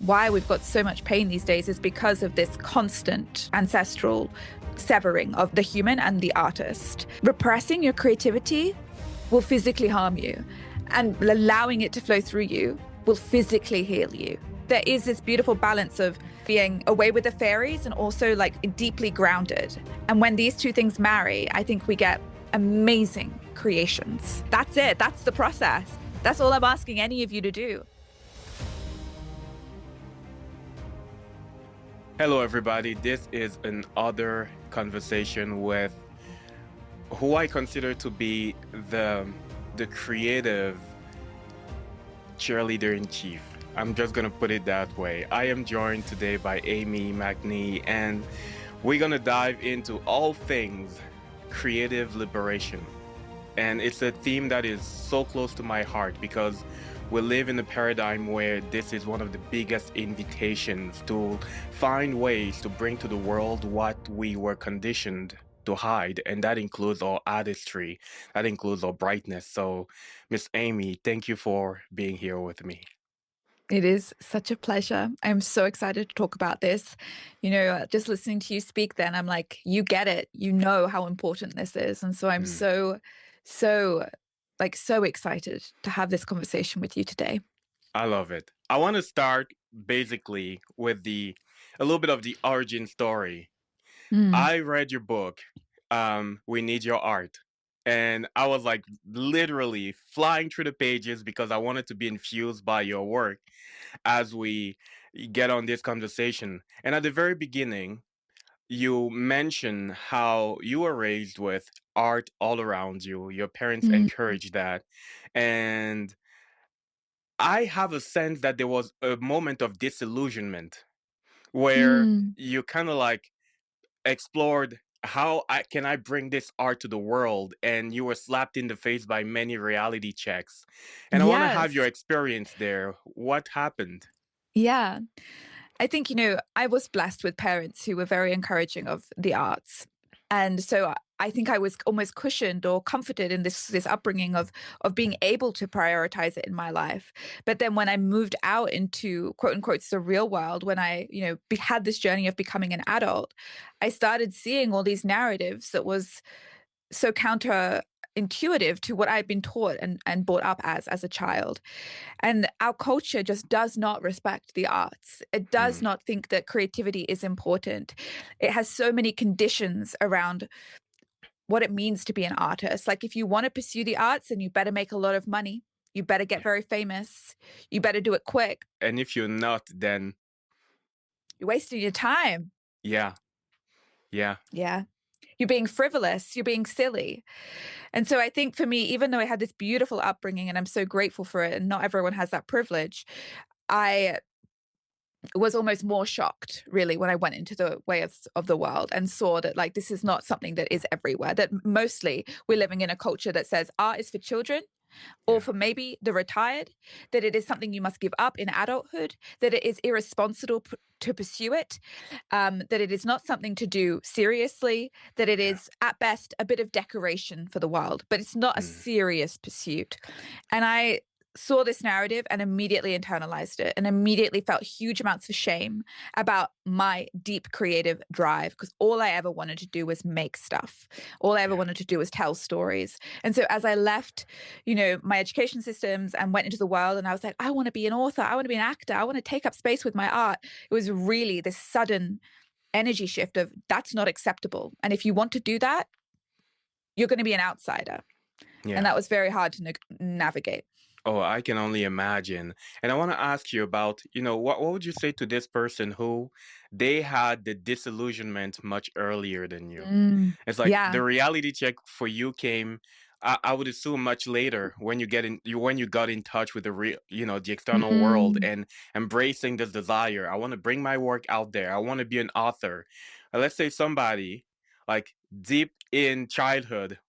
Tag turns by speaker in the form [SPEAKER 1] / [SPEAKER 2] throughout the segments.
[SPEAKER 1] why we've got so much pain these days is because of this constant ancestral severing of the human and the artist. Repressing your creativity will physically harm you, and allowing it to flow through you will physically heal you. There is this beautiful balance of being away with the fairies and also like deeply grounded. And when these two things marry, I think we get amazing creations. That's it. That's the process. That's all I'm asking any of you to do.
[SPEAKER 2] Hello, everybody. This is another conversation with who I consider to be the creative cheerleader in chief. I'm just going to put it that way. I am joined today by Amie McNee, and we're going to dive into all things creative liberation. And it's a theme that is so close to my heart because we live in a paradigm where this is one of the biggest invitations to find ways to bring to the world what we were conditioned to hide. And that includes our artistry, that includes our brightness. So, Miss Amie, thank you for being here with me.
[SPEAKER 1] It is such a pleasure. I'm so excited to talk about this. Just listening to you speak then, I'm like, you get it. You know how important this is. And so I'm so excited to have this conversation with you today.
[SPEAKER 2] I love it. I want to start basically with a little bit of the origin story. I read your book, We Need Your Art. And I was like literally flying through the pages because I wanted to be infused by your work as we get on this conversation. And at the very beginning, you mentioned how you were raised with art all around you. Your parents encouraged that. And I have a sense that there was a moment of disillusionment where you kind of like explored how can I bring this art to the world, and you were slapped in the face by many reality checks. And I want to have your experience there. What happened?
[SPEAKER 1] Yeah. I think, I was blessed with parents who were very encouraging of the arts. And so I think I was almost cushioned or comforted in this upbringing of being able to prioritize it in my life. But then when I moved out into quote unquote the real world, when I, had this journey of becoming an adult, I started seeing all these narratives that was so counterintuitive to what I'd been taught and brought up as a child. And our culture just does not respect the arts. It does not think that creativity is important. It has so many conditions around what it means to be an artist. Like if you want to pursue the arts, then you better make a lot of money. You better get very famous. You better do it quick.
[SPEAKER 2] And if you're not, then
[SPEAKER 1] you're wasting your time.
[SPEAKER 2] Yeah.
[SPEAKER 1] You're being frivolous. You're being silly. And so I think for me, even though I had this beautiful upbringing and I'm so grateful for it, and not everyone has that privilege, I was almost more shocked, really, when I went into the way of the world and saw that, like, this is not something that is everywhere, that mostly we're living in a culture that says art is for children or for maybe the retired, that it is something you must give up in adulthood, that it is irresponsible to pursue it, that it is not something to do seriously, that it is at best a bit of decoration for the world, but it's not a serious pursuit. And I saw this narrative and immediately internalized it and immediately felt huge amounts of shame about my deep creative drive, because all I ever wanted to do was make stuff. All I ever wanted to do was tell stories. And so as I left, my education systems and went into the world, and I was like, I want to be an author. I want to be an actor. I want to take up space with my art. It was really this sudden energy shift of that's not acceptable. And if you want to do that, you're going to be an outsider. Yeah. And that was very hard to navigate.
[SPEAKER 2] Oh, I can only imagine. And I want to ask you about, what would you say to this person who they had the disillusionment much earlier than you? It's like the reality check for you came, I would assume, much later when you got in touch with the real, the external world and embracing this desire. I want to bring my work out there. I want to be an author. Let's say somebody like deep in childhood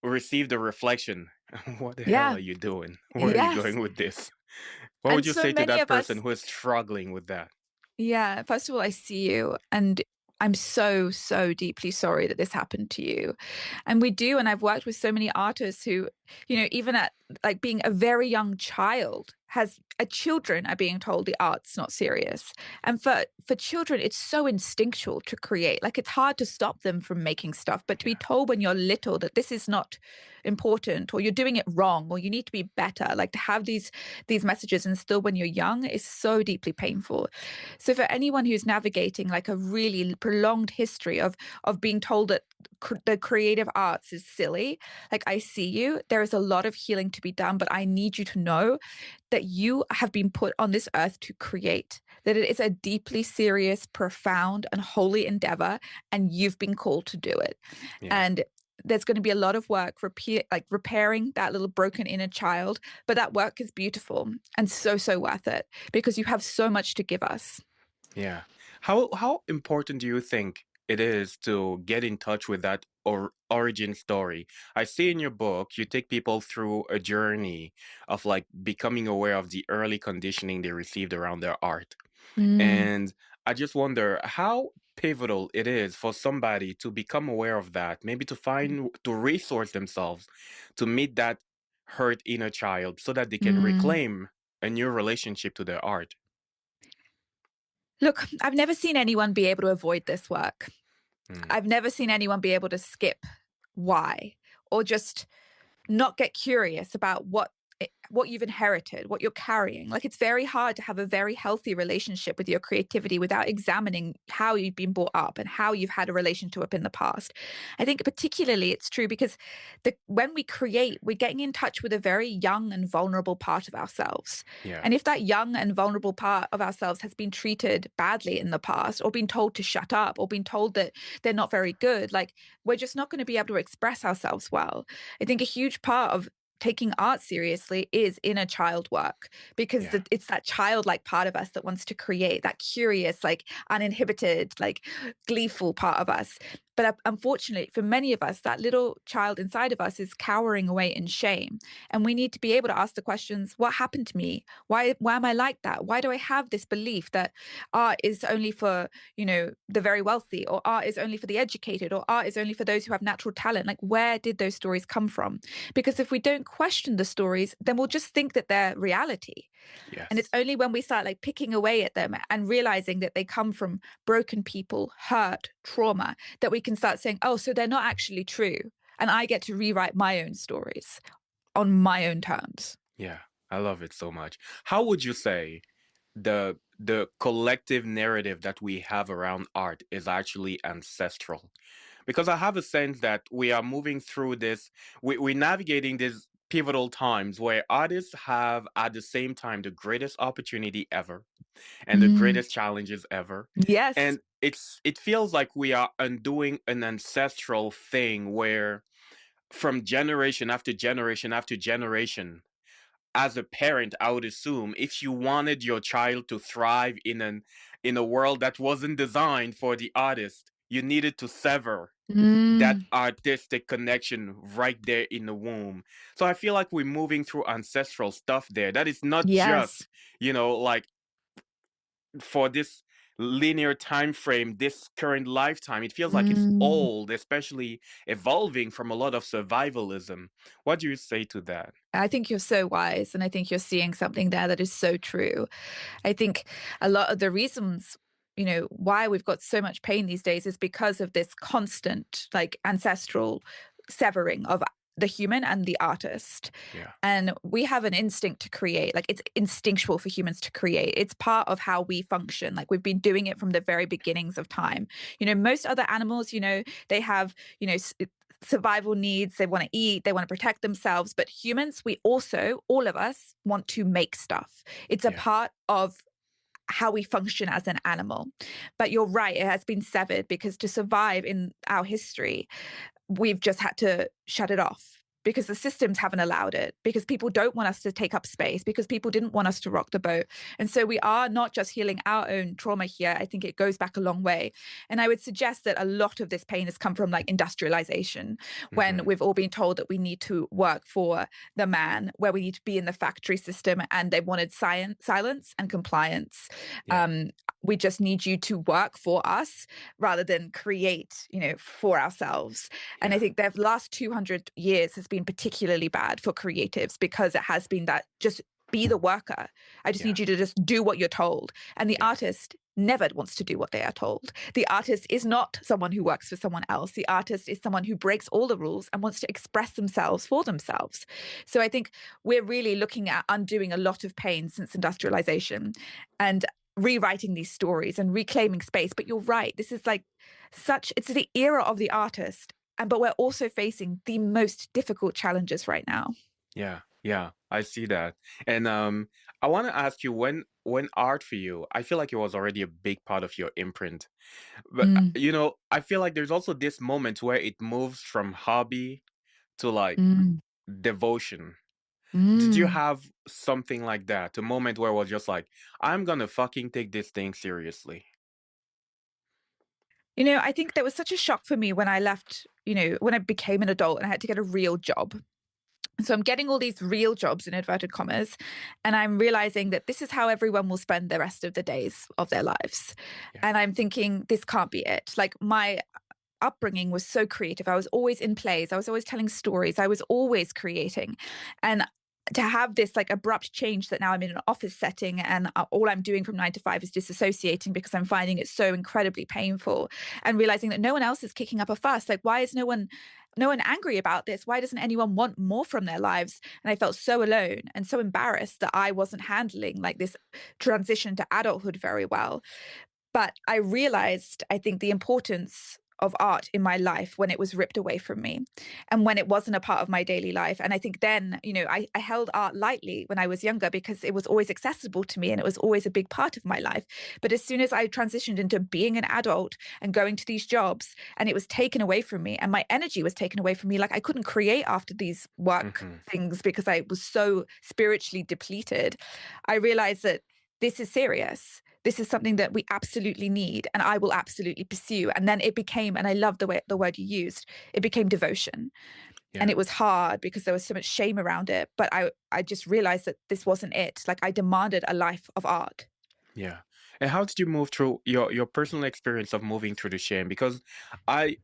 [SPEAKER 2] received a reflection. What the hell are you doing? Where are you going with this? What would you say to that person who is struggling with that?
[SPEAKER 1] Yeah, first of all, I see you, and I'm so, so deeply sorry that this happened to you. And I've worked with so many artists who, even at like being a very young child, children are being told the art's not serious. And for children, it's so instinctual to create. Like, it's hard to stop them from making stuff, but to be
[SPEAKER 2] Yeah.
[SPEAKER 1] told when you're little that this is not important, or you're doing it wrong, or you need to be better, like, to have these messages instilled when you're young is so deeply painful. So for anyone who's navigating like a really prolonged history of being told that the creative arts is silly, like, I see you. There is a lot of healing to be done, but I need you to know that you have been put on this earth to create, that it is a deeply serious, profound, and holy endeavor, and you've been called to do it.
[SPEAKER 2] Yeah.
[SPEAKER 1] And there's going to be a lot of work repairing that little broken inner child, but that work is beautiful and so, so worth it, because you have so much to give us.
[SPEAKER 2] Yeah. How important do you think it is to get in touch with that origin story? I see in your book you take people through a journey of like becoming aware of the early conditioning they received around their art.
[SPEAKER 1] Mm,
[SPEAKER 2] And I just wonder how pivotal it is for somebody to become aware of that, maybe to resource themselves to meet that hurt inner child so that they can
[SPEAKER 1] mm.
[SPEAKER 2] reclaim a new relationship to their art.
[SPEAKER 1] Look, I've never seen anyone be able to avoid this work.
[SPEAKER 2] Mm,
[SPEAKER 1] I've never seen anyone be able to skip why, or just not get curious about what you've inherited, what you're carrying. Like, it's very hard to have a very healthy relationship with your creativity without examining how you've been brought up and how you've had a relation to it in the past. I think particularly it's true because when we create, we're getting in touch with a very young and vulnerable part of ourselves.
[SPEAKER 2] yeah.
[SPEAKER 1] And if that young and vulnerable part of ourselves has been treated badly in the past, or been told to shut up, or been told that they're not very good, like, we're just not going to be able to express ourselves well. I think a huge part of taking art seriously is inner child work, because
[SPEAKER 2] Yeah.
[SPEAKER 1] it's that childlike part of us that wants to create, that curious, like, uninhibited, like, gleeful part of us. But unfortunately, for many of us, that little child inside of us is cowering away in shame. And we need to be able to ask the questions: what happened to me? Why am I like that? Why do I have this belief that art is only for, the very wealthy, or art is only for the educated, or art is only for those who have natural talent? Like, where did those stories come from? Because if we don't question the stories, then we'll just think that they're reality. And it's
[SPEAKER 2] Yes.
[SPEAKER 1] only when we start like picking away at them and realizing that they come from broken people, hurt, trauma, that we can start saying, oh, so they're not actually true. And I get to rewrite my own stories on my own terms.
[SPEAKER 2] Yeah. I love it so much. How would you say the collective narrative that we have around art is actually ancestral? Because I have a sense that we are moving through this, we're navigating these pivotal times where artists have at the same time the greatest opportunity ever and the
[SPEAKER 1] Mm,
[SPEAKER 2] greatest challenges ever.
[SPEAKER 1] yes.
[SPEAKER 2] And it feels like we are undoing an ancestral thing where from generation after generation after generation, as a parent, I would assume if you wanted your child to thrive in a world that wasn't designed for the artist, you needed to sever that
[SPEAKER 1] Mm,
[SPEAKER 2] artistic connection right there in the womb. So I feel like we're moving through ancestral stuff there. That is not
[SPEAKER 1] yes.
[SPEAKER 2] just, like for this linear time frame, this current lifetime. It feels like it's
[SPEAKER 1] Mm.
[SPEAKER 2] old, especially evolving from a lot of survivalism. What do you say to that?
[SPEAKER 1] I think you're so wise. And I think you're seeing something there that is so true. I think a lot of the reasons, why we've got so much pain these days is because of this constant, like, ancestral severing of the human and the artist.
[SPEAKER 2] Yeah.
[SPEAKER 1] And we have an instinct to create. Like, it's instinctual for humans to create. It's part of how we function. Like, we've been doing it from the very beginnings of time. Most other animals, they have, survival needs. They want to eat, they want to protect themselves. But humans, we also, all of us, want to make stuff. It's a
[SPEAKER 2] Yeah.
[SPEAKER 1] part of how we function as an animal. But you're right, it has been severed because to survive in our history, we've just had to shut it off because the systems haven't allowed it, because people don't want us to take up space, because people didn't want us to rock the boat. And so we are not just healing our own trauma here. I think it goes back a long way. And I would suggest that a lot of this pain has come from like industrialization, when
[SPEAKER 2] Hmm.
[SPEAKER 1] we've all been told that we need to work for the man, where we need to be in the factory system, and they wanted silence and compliance.
[SPEAKER 2] Yeah.
[SPEAKER 1] We just need you to work for us rather than create, for ourselves. And I
[SPEAKER 2] Yeah.
[SPEAKER 1] think the last 200 years has been particularly bad for creatives because it has been that just be the worker. I just
[SPEAKER 2] Yeah.
[SPEAKER 1] need you to just do what you're told. And the
[SPEAKER 2] Yeah.
[SPEAKER 1] artist never wants to do what they are told. The artist is not someone who works for someone else. The artist is someone who breaks all the rules and wants to express themselves for themselves. So I think we're really looking at undoing a lot of pain since industrialization and rewriting these stories and reclaiming space. But you're right. This is like it's the era of the artist. But we're also facing the most difficult challenges right now.
[SPEAKER 2] Yeah. Yeah. I see that. And I want to ask you, when art for you, I feel like it was already a big part of your imprint. But
[SPEAKER 1] Mm,
[SPEAKER 2] I feel like there's also this moment where it moves from hobby to like
[SPEAKER 1] mm,
[SPEAKER 2] devotion. Did you
[SPEAKER 1] mm.
[SPEAKER 2] have something like that? A moment where it was just like, I'm gonna fucking take this thing seriously.
[SPEAKER 1] I think there was such a shock for me when I left, when I became an adult and I had to get a real job. So I'm getting all these real jobs in inverted commas, and I'm realizing that this is how everyone will spend the rest of the days of their lives.
[SPEAKER 2] Yeah.
[SPEAKER 1] And I'm thinking, this can't be it. Like my upbringing was so creative. I was always in plays. I was always telling stories. I was always creating. And to have this like abrupt change that now I'm in an office setting and all I'm doing from 9 to 5 is disassociating because I'm finding it so incredibly painful and realizing that no one else is kicking up a fuss. Like, why is no one angry about this? Why doesn't anyone want more from their lives? And I felt so alone and so embarrassed that I wasn't handling like this transition to adulthood very well. But I realized, I think, the importance of art in my life when it was ripped away from me and when it wasn't a part of my daily life. And I think then, I held art lightly when I was younger because it was always accessible to me and it was always a big part of my life. But as soon as I transitioned into being an adult and going to these jobs and it was taken away from me and my energy was taken away from me, like I couldn't create after these work
[SPEAKER 2] Hmm.
[SPEAKER 1] things because I was so spiritually depleted, I realized that this is serious. This is something that we absolutely need and I will absolutely pursue. And then it became, and I love the word you used, it became devotion. And
[SPEAKER 2] Yeah.
[SPEAKER 1] it was hard because there was so much shame around it. But I just realized that this wasn't it. Like I demanded a life of art.
[SPEAKER 2] Yeah. And how did you move through your personal experience of moving through the shame? Because I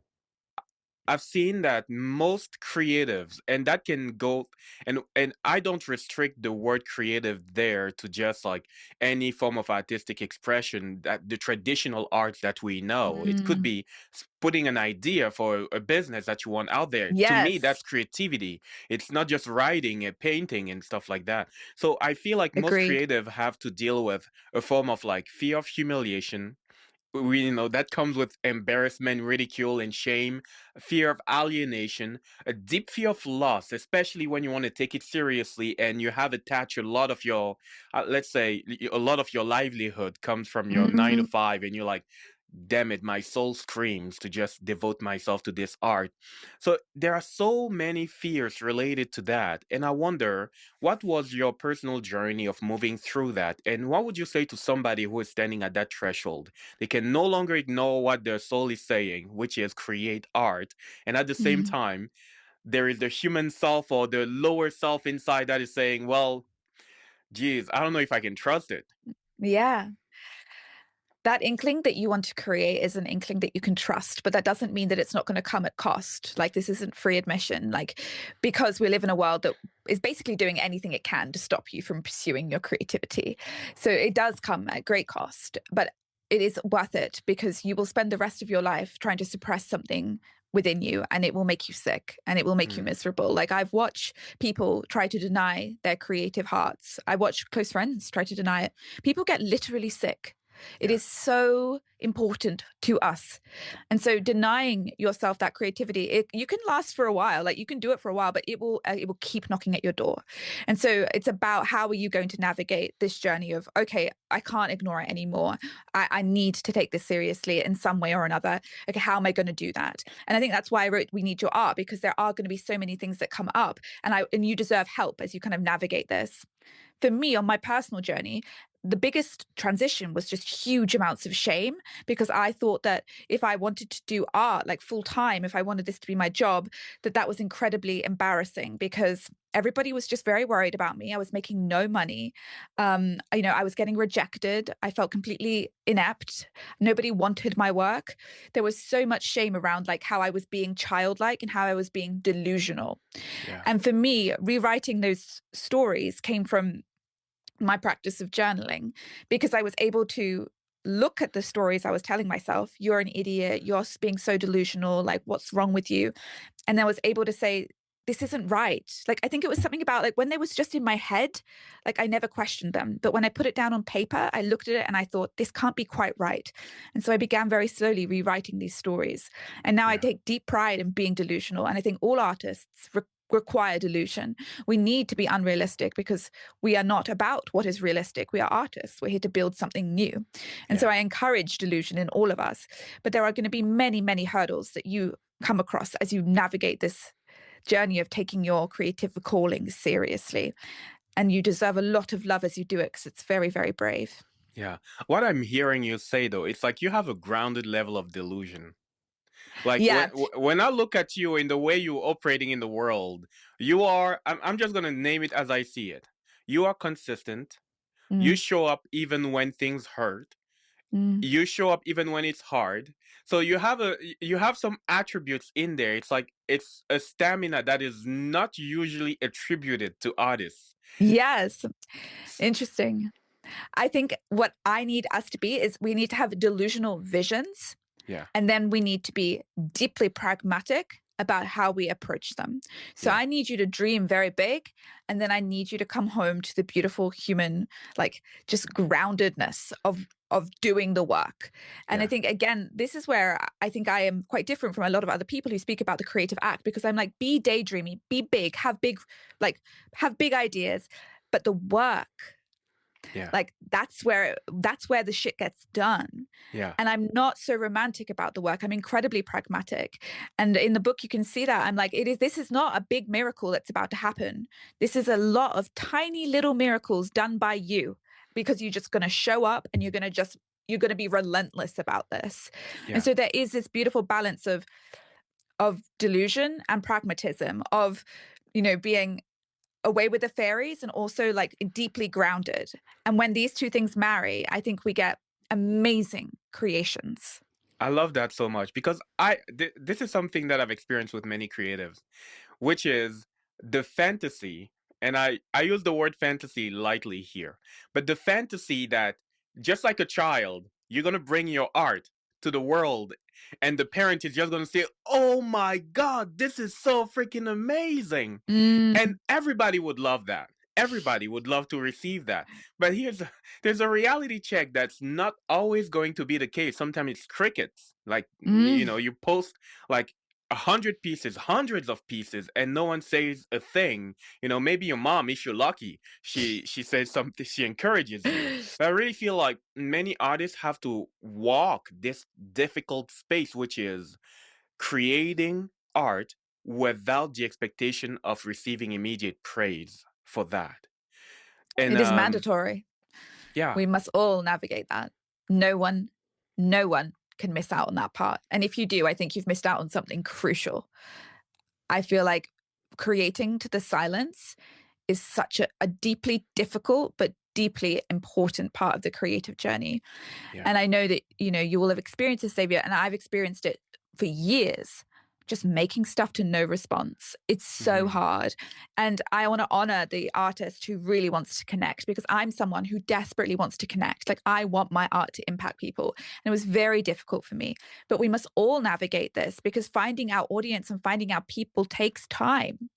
[SPEAKER 2] I've seen that most creatives, and that can go, and I don't restrict the word creative there to just like any form of artistic expression, that the traditional arts that we know. It could
[SPEAKER 1] Mm.
[SPEAKER 2] be putting an idea for a business that you want out there. To me,
[SPEAKER 1] Yes,
[SPEAKER 2] that's creativity. It's not just writing and painting and stuff like that. So I feel like most
[SPEAKER 1] agreed.
[SPEAKER 2] creative have to deal with a form of like fear of humiliation. That comes with embarrassment, ridicule, and shame, fear of alienation, a deep fear of loss, especially when you want to take it seriously and you have attached a lot of your, let's say, a lot of your livelihood comes from your nine to
[SPEAKER 1] Mm.
[SPEAKER 2] five, and you're like, damn it, my soul screams to just devote myself to this art. So there are so many fears related to that. And I wonder, what was your personal journey of moving through that? And what would you say to somebody who is standing at that threshold? They can no longer ignore what their soul is saying, which is create art. And at the same
[SPEAKER 1] Mm.
[SPEAKER 2] time, there is the human self or the lower self inside that is saying, well, geez, I don't know if I can trust it.
[SPEAKER 1] Yeah. That inkling that you want to create is an inkling that you can trust, but that doesn't mean that it's not going to come at cost. Like this isn't free admission, like because we live in a world that is basically doing anything it can to stop you from pursuing your creativity. So it does come at great cost, but it is worth it because you will spend the rest of your life trying to suppress something within you and it will make you sick and it will make you
[SPEAKER 2] Mm,
[SPEAKER 1] miserable. Like I've watched people try to deny their creative hearts. I watch close friends try to deny it. People get literally sick. It
[SPEAKER 2] yeah,
[SPEAKER 1] is so important to us. And so denying yourself that creativity, you can last for a while, like you can do it for a while, but it will keep knocking at your door. And so it's about how are you going to navigate this journey of, okay, I can't ignore it anymore. I need to take this seriously in some way or another. Okay, how am I going to do that? And I think that's why I wrote We Need Your Art, because there are going to be so many things that come up and you deserve help as you kind of navigate this. For me, on my personal journey, the biggest transition was just huge amounts of shame because I thought that if I wanted to do art like full time, if I wanted this to be my job, that was incredibly embarrassing because everybody was just very worried about me. I was making no money. I was getting rejected. I felt completely inept. Nobody wanted my work. There was so much shame around like how I was being childlike and how I was being delusional.
[SPEAKER 2] yeah,
[SPEAKER 1] And for me, rewriting those stories came from my practice of journaling, because I was able to look at the stories I was telling myself. You're an idiot. You're being so delusional. Like, what's wrong with you? And I was able to say, this isn't right. Like, I think it was something about like when they was just in my head, like I never questioned them. But when I put it down on paper, I looked at it and I thought, this can't be quite right. And so I began very slowly rewriting these stories. And now I
[SPEAKER 2] Yeah.
[SPEAKER 1] take deep pride in being delusional. And I think all artists require delusion. We need to be unrealistic because we are not about what is realistic. We are artists. We're here to build something new. And so
[SPEAKER 2] Yeah.
[SPEAKER 1] I encourage delusion in all of us. But there are going to be many, many hurdles that you come across as you navigate this journey of taking your creative calling seriously. And you deserve a lot of love as you do it because it's very, very brave.
[SPEAKER 2] Yeah. What I'm hearing you say though, it's like you have a grounded level of delusion. Like
[SPEAKER 1] Yeah.
[SPEAKER 2] when I look at you in the way you're operating in the world, you are. I'm just gonna name it as I see it. You are consistent. You
[SPEAKER 1] Mm,
[SPEAKER 2] show up even when things hurt.
[SPEAKER 1] mm.
[SPEAKER 2] You show up even when it's hard. So you have some attributes in there. It's like it's a stamina that is not usually attributed to artists.
[SPEAKER 1] Yes.
[SPEAKER 2] S-
[SPEAKER 1] Interesting. I think what I need us to be is we need to have delusional visions.
[SPEAKER 2] Yeah.
[SPEAKER 1] And then we need to be deeply pragmatic about how we approach them. So
[SPEAKER 2] Yeah.
[SPEAKER 1] I need you to dream very big. And then I need you to come home to the beautiful human, like just groundedness of doing the work. And I
[SPEAKER 2] Yeah.
[SPEAKER 1] think, again, this is where I think I am quite different from a lot of other people who speak about the creative act, because I'm like, be daydreamy, be big, like, have big ideas. But the work,
[SPEAKER 2] Yeah.
[SPEAKER 1] like that's where the shit gets done.
[SPEAKER 2] Yeah.
[SPEAKER 1] And I'm not so romantic about the work. I'm incredibly pragmatic. And in the book you can see that I'm like, this is not a big miracle that's about to happen. This is a lot of tiny little miracles done by you, because you're just going to show up and you're going to be relentless about this. And
[SPEAKER 2] Yeah.
[SPEAKER 1] so there is this beautiful balance of delusion and pragmatism, of being away with the fairies and also like deeply grounded. And when these two things marry, I think we get amazing creations.
[SPEAKER 2] I love that so much because this is something that I've experienced with many creatives, which is the fantasy, and I use the word fantasy lightly here, but the fantasy that just like a child, you're gonna bring your art to the world, and the parent is just gonna say, "Oh my God, this is so freaking amazing," and
[SPEAKER 1] Mm,
[SPEAKER 2] everybody would love that. Everybody would love to receive that. But there's a reality check that's not always going to be the case. Sometimes it's crickets. Like
[SPEAKER 1] mm,
[SPEAKER 2] you post like 100 pieces, hundreds of pieces, and no one says a thing. Maybe your mom, if you're lucky, she says something, she encourages you. But I really feel like many artists have to walk this difficult space, which is creating art without the expectation of receiving immediate praise for that. And
[SPEAKER 1] it is mandatory.
[SPEAKER 2] yeah,
[SPEAKER 1] We must all navigate that. No one, no one can miss out on that part. And if you do, I think you've missed out on something crucial. I feel like creating to the silence is such a deeply difficult but deeply important part of the creative journey.
[SPEAKER 2] yeah.
[SPEAKER 1] And I know that, you will have experienced this, Xavier, and I've experienced it for years, just making stuff to no response. It's so
[SPEAKER 2] Hmm.
[SPEAKER 1] hard. And I want to honor the artist who really wants to connect, because I'm someone who desperately wants to connect. Like, I want my art to impact people. And it was very difficult for me. But we must all navigate this, because finding our audience and finding our people takes time.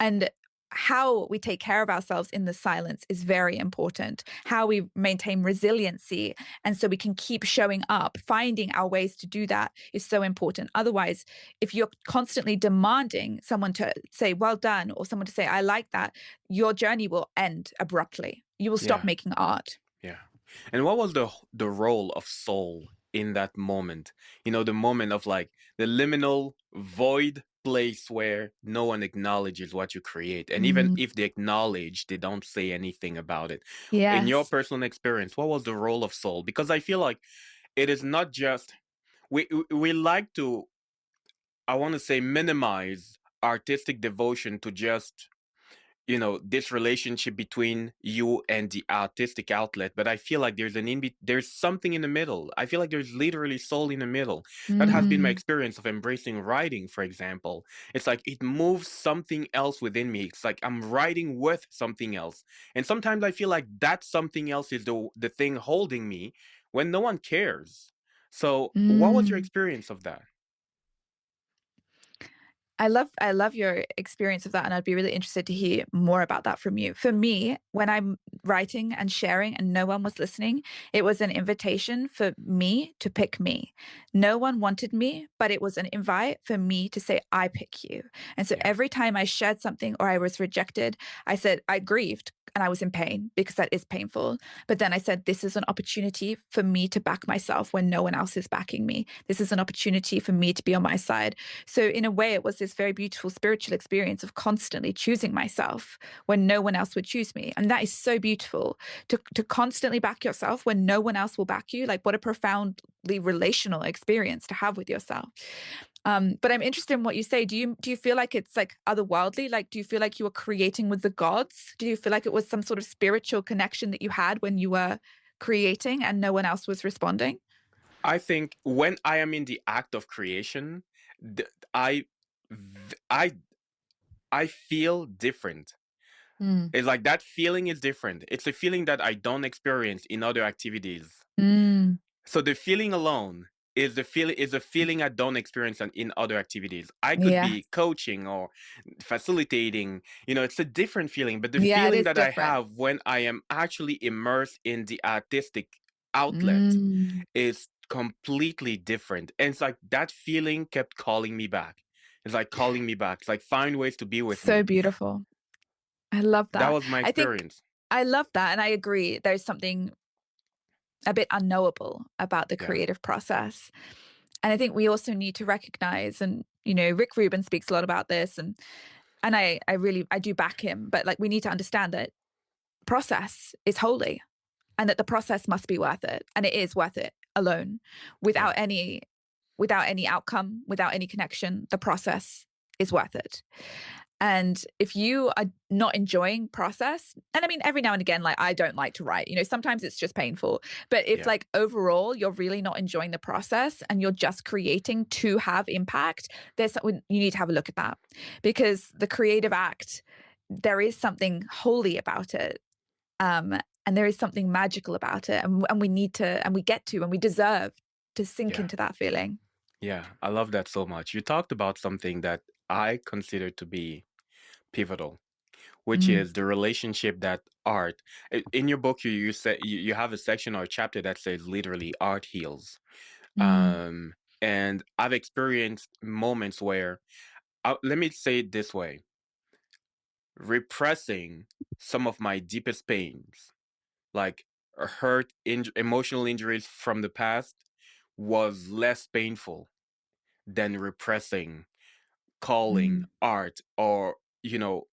[SPEAKER 1] And how we take care of ourselves in the silence is very important. How we maintain resiliency, and so we can keep showing up, finding our ways to do that is so important. Otherwise, if you're constantly demanding someone to say, well done, or someone to say, I like that, your journey will end abruptly. You will stop
[SPEAKER 2] Yeah,
[SPEAKER 1] making art.
[SPEAKER 2] yeah. And what was the role of soul in that moment? The moment of like the liminal void place where no one acknowledges what you create. And even
[SPEAKER 1] Mm,
[SPEAKER 2] if they acknowledge, they don't say anything about it. In your
[SPEAKER 1] yes.
[SPEAKER 2] personal experience, what was the role of soul? Because I feel like it is not just we like to, I want to say, minimize artistic devotion to just this relationship between you and the artistic outlet, but I feel like there's something in the middle. I feel like there's literally soul in the middle. That has been my
[SPEAKER 1] Mm,
[SPEAKER 2] experience of embracing writing, for example. It's like it moves something else within me. It's like I'm writing with something else. And sometimes I feel like that something else is the thing holding me when no one cares. So what was your
[SPEAKER 1] mm.
[SPEAKER 2] experience of that?
[SPEAKER 1] I love your experience of that, and I'd be really interested to hear more about that from you. For me, when I'm writing and sharing and no one was listening, it was an invitation for me to pick me. No one wanted me, but it was an invite for me to say, I pick you. And so
[SPEAKER 2] Yeah.
[SPEAKER 1] every time I shared something or I was rejected, I said, I grieved and I was in pain because that is painful. But then I said, this is an opportunity for me to back myself when no one else is backing me. This is an opportunity for me to be on my side. So in a way, it was this very beautiful spiritual experience of constantly choosing myself when no one else would choose me. And that is so beautiful to constantly back yourself when no one else will back you. Like what a profoundly relational experience to have with yourself. But I'm interested in what you say. Do you feel like it's like otherworldly? Like, do you feel like you were creating with the gods? Do you feel like it was some sort of spiritual connection that you had when you were creating and no one else was responding?
[SPEAKER 2] I think when I am in the act of creation, th- I I I feel different.
[SPEAKER 1] Mm.
[SPEAKER 2] It's like that feeling is different. It's a feeling that I don't experience in other activities.
[SPEAKER 1] Mm.
[SPEAKER 2] So the feeling alone is a feeling I don't experience in other activities. I could
[SPEAKER 1] Yeah.
[SPEAKER 2] be coaching or facilitating, it's a different feeling, but the
[SPEAKER 1] Yeah, it
[SPEAKER 2] feeling
[SPEAKER 1] is
[SPEAKER 2] that I
[SPEAKER 1] different.
[SPEAKER 2] have when I am actually immersed in the artistic outlet
[SPEAKER 1] Mm.
[SPEAKER 2] is completely different. And it's like that feeling kept calling me back. It's like calling me back. It's like find ways to be with
[SPEAKER 1] So
[SPEAKER 2] me.
[SPEAKER 1] beautiful. I love
[SPEAKER 2] That
[SPEAKER 1] that.
[SPEAKER 2] was my
[SPEAKER 1] I think
[SPEAKER 2] experience.
[SPEAKER 1] I love that. And I agree. There's something a bit unknowable about the
[SPEAKER 2] Yeah.
[SPEAKER 1] creative process. And I think we also need to recognize, and, Rick Rubin speaks a lot about this, and I really, I do back him, but like we need to understand that process is holy and that the process must be worth it. And it is worth it alone
[SPEAKER 2] Yeah.
[SPEAKER 1] without any, without any outcome, without any connection, the process is worth it. And if you are not enjoying process, and I mean, every now and again, like I don't like to write, sometimes it's just painful. But if
[SPEAKER 2] Yeah.
[SPEAKER 1] like overall you're really not enjoying the process and you're just creating to have impact, there's something you need to have a look at that, because the creative act, there is something holy about it. And there is something magical about it. And we need to, and we get to, and we deserve to sink
[SPEAKER 2] Yeah.
[SPEAKER 1] into that feeling.
[SPEAKER 2] Yeah. I love that so much. You talked about something that I consider to be pivotal, which
[SPEAKER 1] Mm,
[SPEAKER 2] is the relationship that art. In your book, you say you have a section or a chapter that says literally art heals.
[SPEAKER 1] mm,
[SPEAKER 2] Um, and I've experienced moments where, let me say it this way: repressing some of my deepest pains, like emotional injuries from the past, was less painful than repressing calling
[SPEAKER 1] mm,
[SPEAKER 2] art, or you know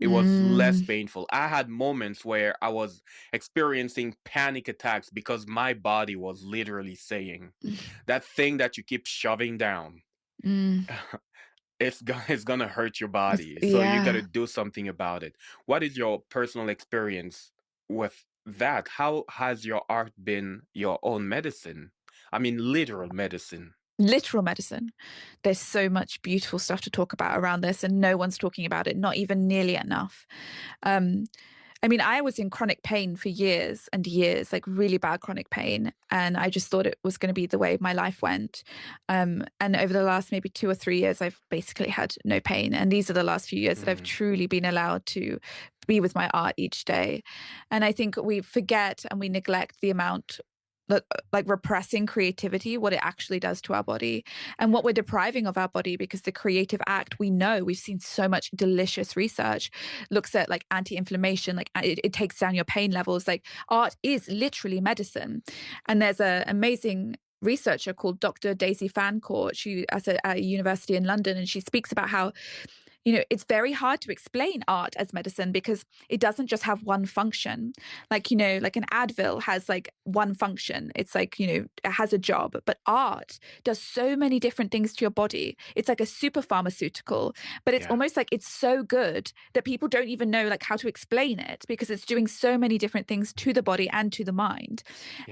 [SPEAKER 2] it was less
[SPEAKER 1] mm,
[SPEAKER 2] painful. I had moments where I was experiencing panic attacks because my body was literally saying that thing that you keep shoving down.
[SPEAKER 1] mm.
[SPEAKER 2] It's gonna hurt your body, so you got to
[SPEAKER 1] Yeah.
[SPEAKER 2] do something about it. What is your personal experience with that? How has your art been your own medicine? I mean, literal medicine.
[SPEAKER 1] Literal medicine. There's so much beautiful stuff to talk about around this, and no one's talking about it, not even nearly enough. Um, I mean, I was in chronic pain for years and years, like really bad chronic pain. And I just thought it was going to be the way my life went. And over the last maybe 2 or 3 years, I've basically had no pain. And these are the last few years that I've
[SPEAKER 2] Mm,
[SPEAKER 1] truly been allowed to be with my art each day. And I think we forget and we neglect the amount that, like repressing creativity, what it actually does to our body and what we're depriving of our body, because the creative act, we know, we've seen so much delicious research looks at like anti-inflammation, like it takes down your pain levels. Like art is literally medicine. And there's an amazing researcher called Dr. Daisy Fancourt. She at a university in London, and she speaks about how it's very hard to explain art as medicine because it doesn't just have one function. Like, like an Advil has like one function. It's like, it has a job, but art does so many different things to your body. It's like a super pharmaceutical, but it's
[SPEAKER 2] Yeah.
[SPEAKER 1] almost like it's so good that people don't even know like how to explain it because it's doing so many different things to the body and to the mind.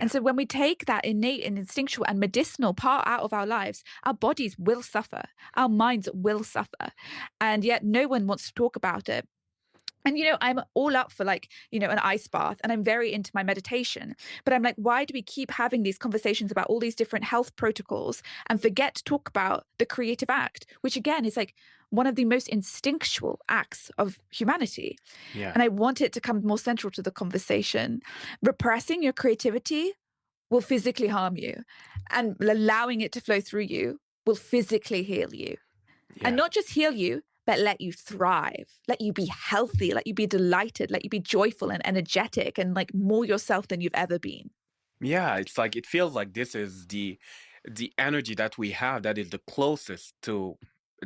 [SPEAKER 1] And
[SPEAKER 2] Yeah.
[SPEAKER 1] so when we take that innate and instinctual and medicinal part out of our lives, our bodies will suffer, our minds will suffer. And yet no one wants to talk about it. And, I'm all up for like, an ice bath and I'm very into my meditation. But I'm like, why do we keep having these conversations about all these different health protocols and forget to talk about the creative act, which again is like one of the most instinctual acts of humanity.
[SPEAKER 2] Yeah.
[SPEAKER 1] And I want it to come more central to the conversation. Repressing your creativity will physically harm you, and allowing it to flow through you will physically heal you. And
[SPEAKER 2] Yeah.
[SPEAKER 1] not just heal you, but let you thrive, let you be healthy, let you be delighted, let you be joyful and energetic and like more yourself than you've ever been.
[SPEAKER 2] Yeah, it's like it feels like this is the energy that we have that is the closest to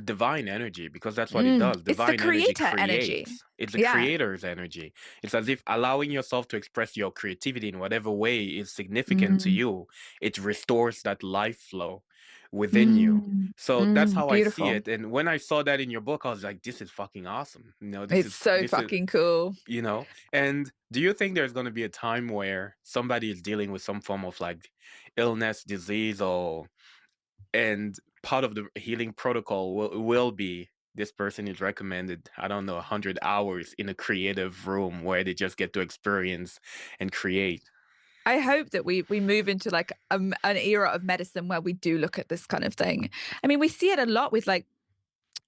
[SPEAKER 2] divine energy, because that's what it does.
[SPEAKER 1] It's the
[SPEAKER 2] Divine energy
[SPEAKER 1] creator energy.
[SPEAKER 2] creates. It's the
[SPEAKER 1] Yeah.
[SPEAKER 2] creator's energy. It's as if allowing yourself to express your creativity in whatever way is significant to
[SPEAKER 1] Mm,
[SPEAKER 2] you, it restores that life flow within you. So that's how I see
[SPEAKER 1] beautiful.
[SPEAKER 2] it. And when I saw that in your book, I was like, this is fucking awesome.
[SPEAKER 1] It's so
[SPEAKER 2] This is
[SPEAKER 1] fucking cool.
[SPEAKER 2] and do you think there's going to be a time where somebody is dealing with some form of like illness, disease, or and part of the healing protocol will be this person is recommended, I don't know, 100 hours in a creative room where they just get to experience and create?
[SPEAKER 1] I hope that we move into like an era of medicine where we do look at this kind of thing. I mean, we see it a lot with like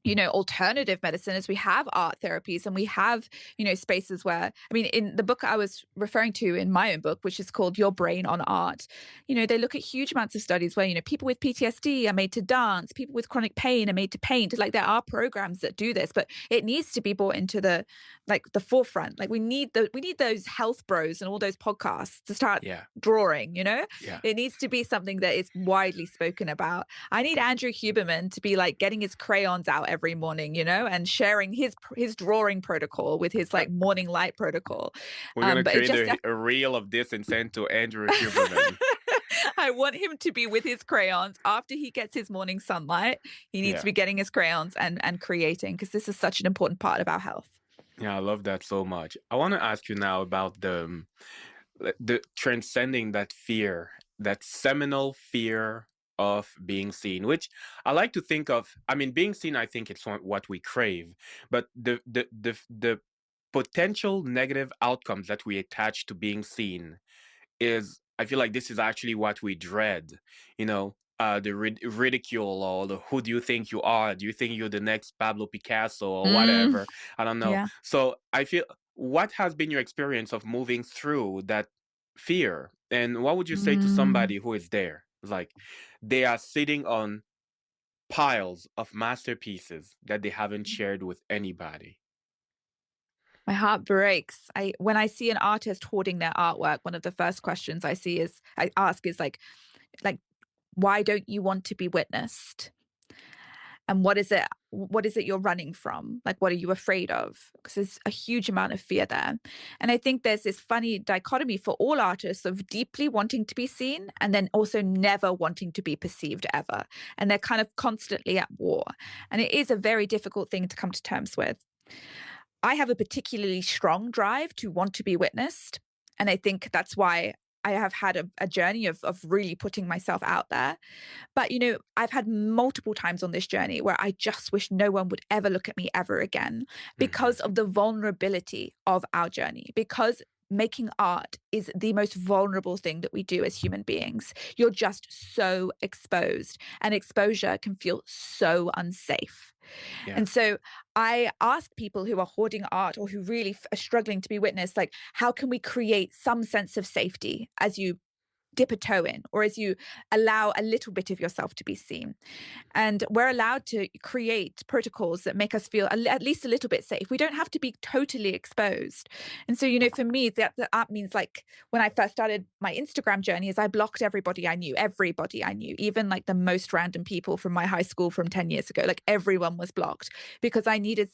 [SPEAKER 1] alternative medicine as we have art therapies and we have, spaces where, I mean, in the book I was referring to in my own book, which is called Your Brain on Art, they look at huge amounts of studies where, people with PTSD are made to dance, people with chronic pain are made to paint. Like there are programs that do this, but it needs to be brought into the forefront. Like we need those health bros and all those podcasts to start
[SPEAKER 2] Yeah.
[SPEAKER 1] drawing,
[SPEAKER 2] Yeah.
[SPEAKER 1] it needs to be something that is widely spoken about. I need Andrew Huberman to be like getting his crayons out every morning, and sharing his drawing protocol with his like morning light protocol.
[SPEAKER 2] We're going to
[SPEAKER 1] But it
[SPEAKER 2] create
[SPEAKER 1] just
[SPEAKER 2] a reel of this and send to Andrew Huberman.
[SPEAKER 1] I want him to be with his crayons after he gets his morning sunlight. He needs to
[SPEAKER 2] Yeah.
[SPEAKER 1] be getting his crayons and creating because this is such an important part of our health.
[SPEAKER 2] Yeah, I love that so much. I want to ask you now about the transcending that fear, that seminal fear of being seen, which I like to think of. I mean, being seen, I think it's what we crave, but the potential negative outcomes that we attach to being seen is, I feel like this is actually what we dread. The ridicule, or the who do you think you are? Do you think you're the next Pablo Picasso or
[SPEAKER 1] Mm,
[SPEAKER 2] whatever? I don't know.
[SPEAKER 1] yeah.
[SPEAKER 2] So I feel, what has been your experience of moving through that fear? And what would you say to
[SPEAKER 1] Mm.
[SPEAKER 2] somebody who is there? Like they are sitting on piles of masterpieces that they haven't shared with anybody.
[SPEAKER 1] My heart breaks. When I see an artist hoarding their artwork, one of the first questions I ask is like why don't you want to be witnessed? And what is it you're running from? Like what are you afraid of? Because there's a huge amount of fear there. And I think there's this funny dichotomy for all artists of deeply wanting to be seen and then also never wanting to be perceived ever. And they're kind of constantly at war. And it is a very difficult thing to come to terms with. I have a particularly strong drive to want to be witnessed. And I think that's why I have had a journey of really putting myself out there. But, I've had multiple times on this journey where I just wish no one would ever look at me ever again
[SPEAKER 2] Hmm.
[SPEAKER 1] because of the vulnerability of our journey, because making art is the most vulnerable thing that we do as human beings. You're just so exposed, and exposure can feel so unsafe.
[SPEAKER 2] Yeah.
[SPEAKER 1] And so I ask people who are hoarding art or who really are struggling to be witnessed, like, how can we create some sense of safety as you dip a toe in, or as you allow a little bit of yourself to be seen. And we're allowed to create protocols that make us feel at least a little bit safe. We don't have to be totally exposed. And so, for me, that means, like, when I first started my Instagram journey, is I blocked everybody I knew, even like the most random people from my high school from 10 years ago. Like, everyone was blocked because I needed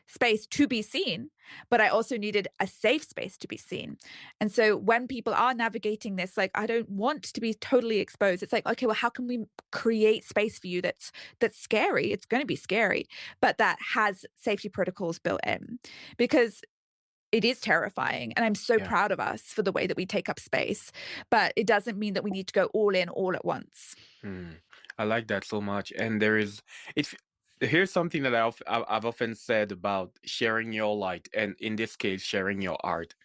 [SPEAKER 1] space to be seen, but I also needed a safe space to be seen. And so when people are navigating this, like, I don't want to be totally exposed. It's like, okay, well, how can we create space for you that's scary? It's going to be scary, but that has safety protocols built in, because it is terrifying. And I'm so
[SPEAKER 2] Yeah.
[SPEAKER 1] proud of us for the way that we take up space, but it doesn't mean that we need to go all in all at once.
[SPEAKER 2] Hmm. I like that so much. And it's here's something that I've often said about sharing your light, and in this case, sharing your art.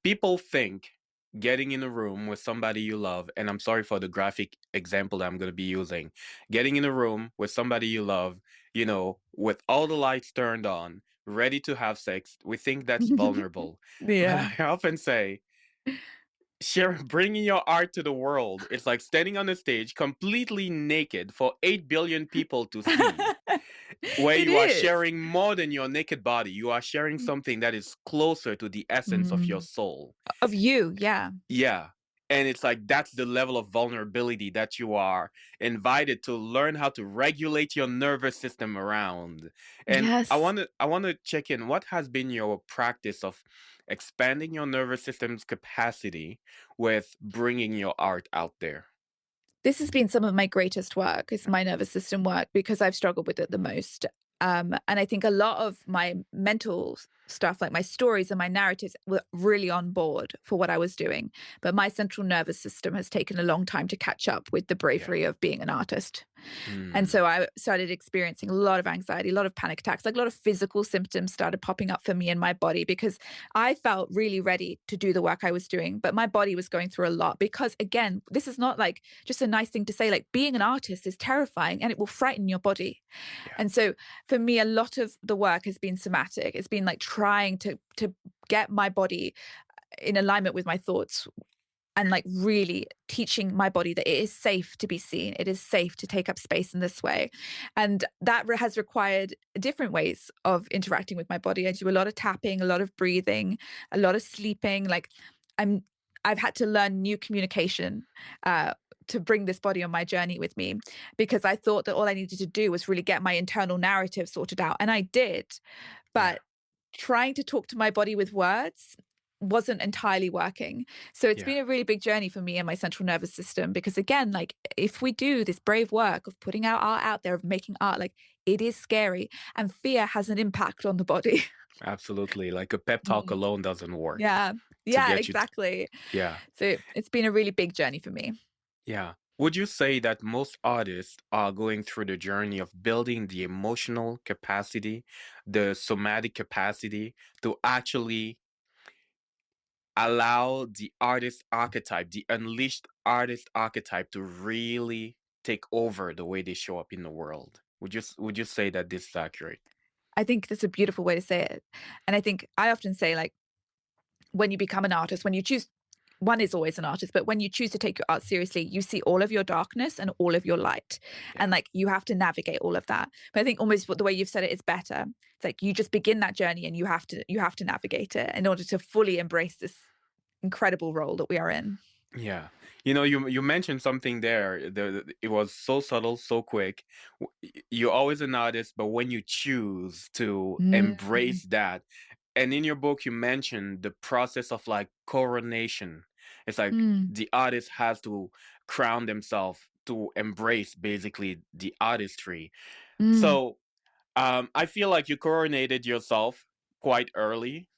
[SPEAKER 2] People think getting in a room with somebody you love, and I'm sorry for the graphic example that I'm going to be using, getting in a room with somebody you love, with all the lights turned on, ready to have sex, we think that's vulnerable. But
[SPEAKER 1] Yeah.
[SPEAKER 2] I often say, bringing your art to the world, it's like standing on a stage completely naked for 8 billion people to see, where
[SPEAKER 1] It
[SPEAKER 2] you are
[SPEAKER 1] is.
[SPEAKER 2] sharing more than your naked body. You are sharing something that is closer to the essence of your
[SPEAKER 1] Mm.
[SPEAKER 2] soul.
[SPEAKER 1] Of you, yeah.
[SPEAKER 2] Yeah. And it's like that's the level of vulnerability that you are invited to learn how to regulate your nervous system around. And I
[SPEAKER 1] Yes.
[SPEAKER 2] want to I want to check in, what has been your practice of expanding your nervous system's capacity with bringing your art out there?
[SPEAKER 1] This has been some of my greatest work, is my nervous system work, because I've struggled with it the most. And I think a lot of my mental stuff, like my stories and my narratives, were really on board for what I was doing. But my central nervous system has taken a long time to catch up with the
[SPEAKER 2] Yeah.
[SPEAKER 1] bravery of being an artist. And
[SPEAKER 2] Mm,
[SPEAKER 1] so I started experiencing a lot of anxiety, a lot of panic attacks, like a lot of physical symptoms started popping up for me in my body, because I felt really ready to do the work I was doing, but my body was going through a lot. Because again, this is not like just a nice thing to say, like, being an artist is terrifying and it will frighten your body.
[SPEAKER 2] yeah.
[SPEAKER 1] And so for me, a lot of the work has been somatic. It's been like trying to get my body in alignment with my thoughts, and like really teaching my body that it is safe to be seen. It is safe to take up space in this way. And that has required different ways of interacting with my body. I do a lot of tapping, a lot of breathing, a lot of sleeping. Like, I'm, I've had to learn new communication uh, to bring this body on my journey with me, because I thought that all I needed to do was really get my internal narrative sorted out. And I did.
[SPEAKER 2] Yeah.
[SPEAKER 1] But trying to talk to my body with words wasn't entirely working. So it's
[SPEAKER 2] Yeah.
[SPEAKER 1] been a really big journey for me and my central nervous system, because again, like, if we do this brave work of putting our art out there, of making art, like, it is scary, and fear has an impact on the body.
[SPEAKER 2] Absolutely. Like a pep talk
[SPEAKER 1] Mm.
[SPEAKER 2] alone doesn't work
[SPEAKER 1] Yeah.
[SPEAKER 2] to
[SPEAKER 1] Yeah,
[SPEAKER 2] get you.
[SPEAKER 1] exactly.
[SPEAKER 2] Yeah.
[SPEAKER 1] So it's been a really big journey for me.
[SPEAKER 2] Yeah. Would you say that most artists are going through the journey of building the emotional capacity, the somatic capacity to actually allow the artist archetype, the unleashed artist archetype, to really take over the way they show up in the world? Would you say that this is accurate?
[SPEAKER 1] I think that's a beautiful way to say it. And I think I often say, like, when you become an artist, when you choose, one is always an artist, but when you choose to take your art seriously, you see all of your darkness and all of your light.
[SPEAKER 2] Yeah.
[SPEAKER 1] And like, you have to navigate all of that. But I think almost what the way you've said it is better. It's like you just begin that journey and you have to navigate it in order to fully embrace this incredible role that we are in.
[SPEAKER 2] Yeah. You mentioned something there. It was so subtle, so quick. You're always an artist, but when you choose to
[SPEAKER 1] Mm,
[SPEAKER 2] embrace that, and in your book, you mentioned the process of like coronation. It's like
[SPEAKER 1] mm,
[SPEAKER 2] the artist has to crown themselves to embrace basically the artistry.
[SPEAKER 1] mm,
[SPEAKER 2] So, I feel like you coronated yourself quite early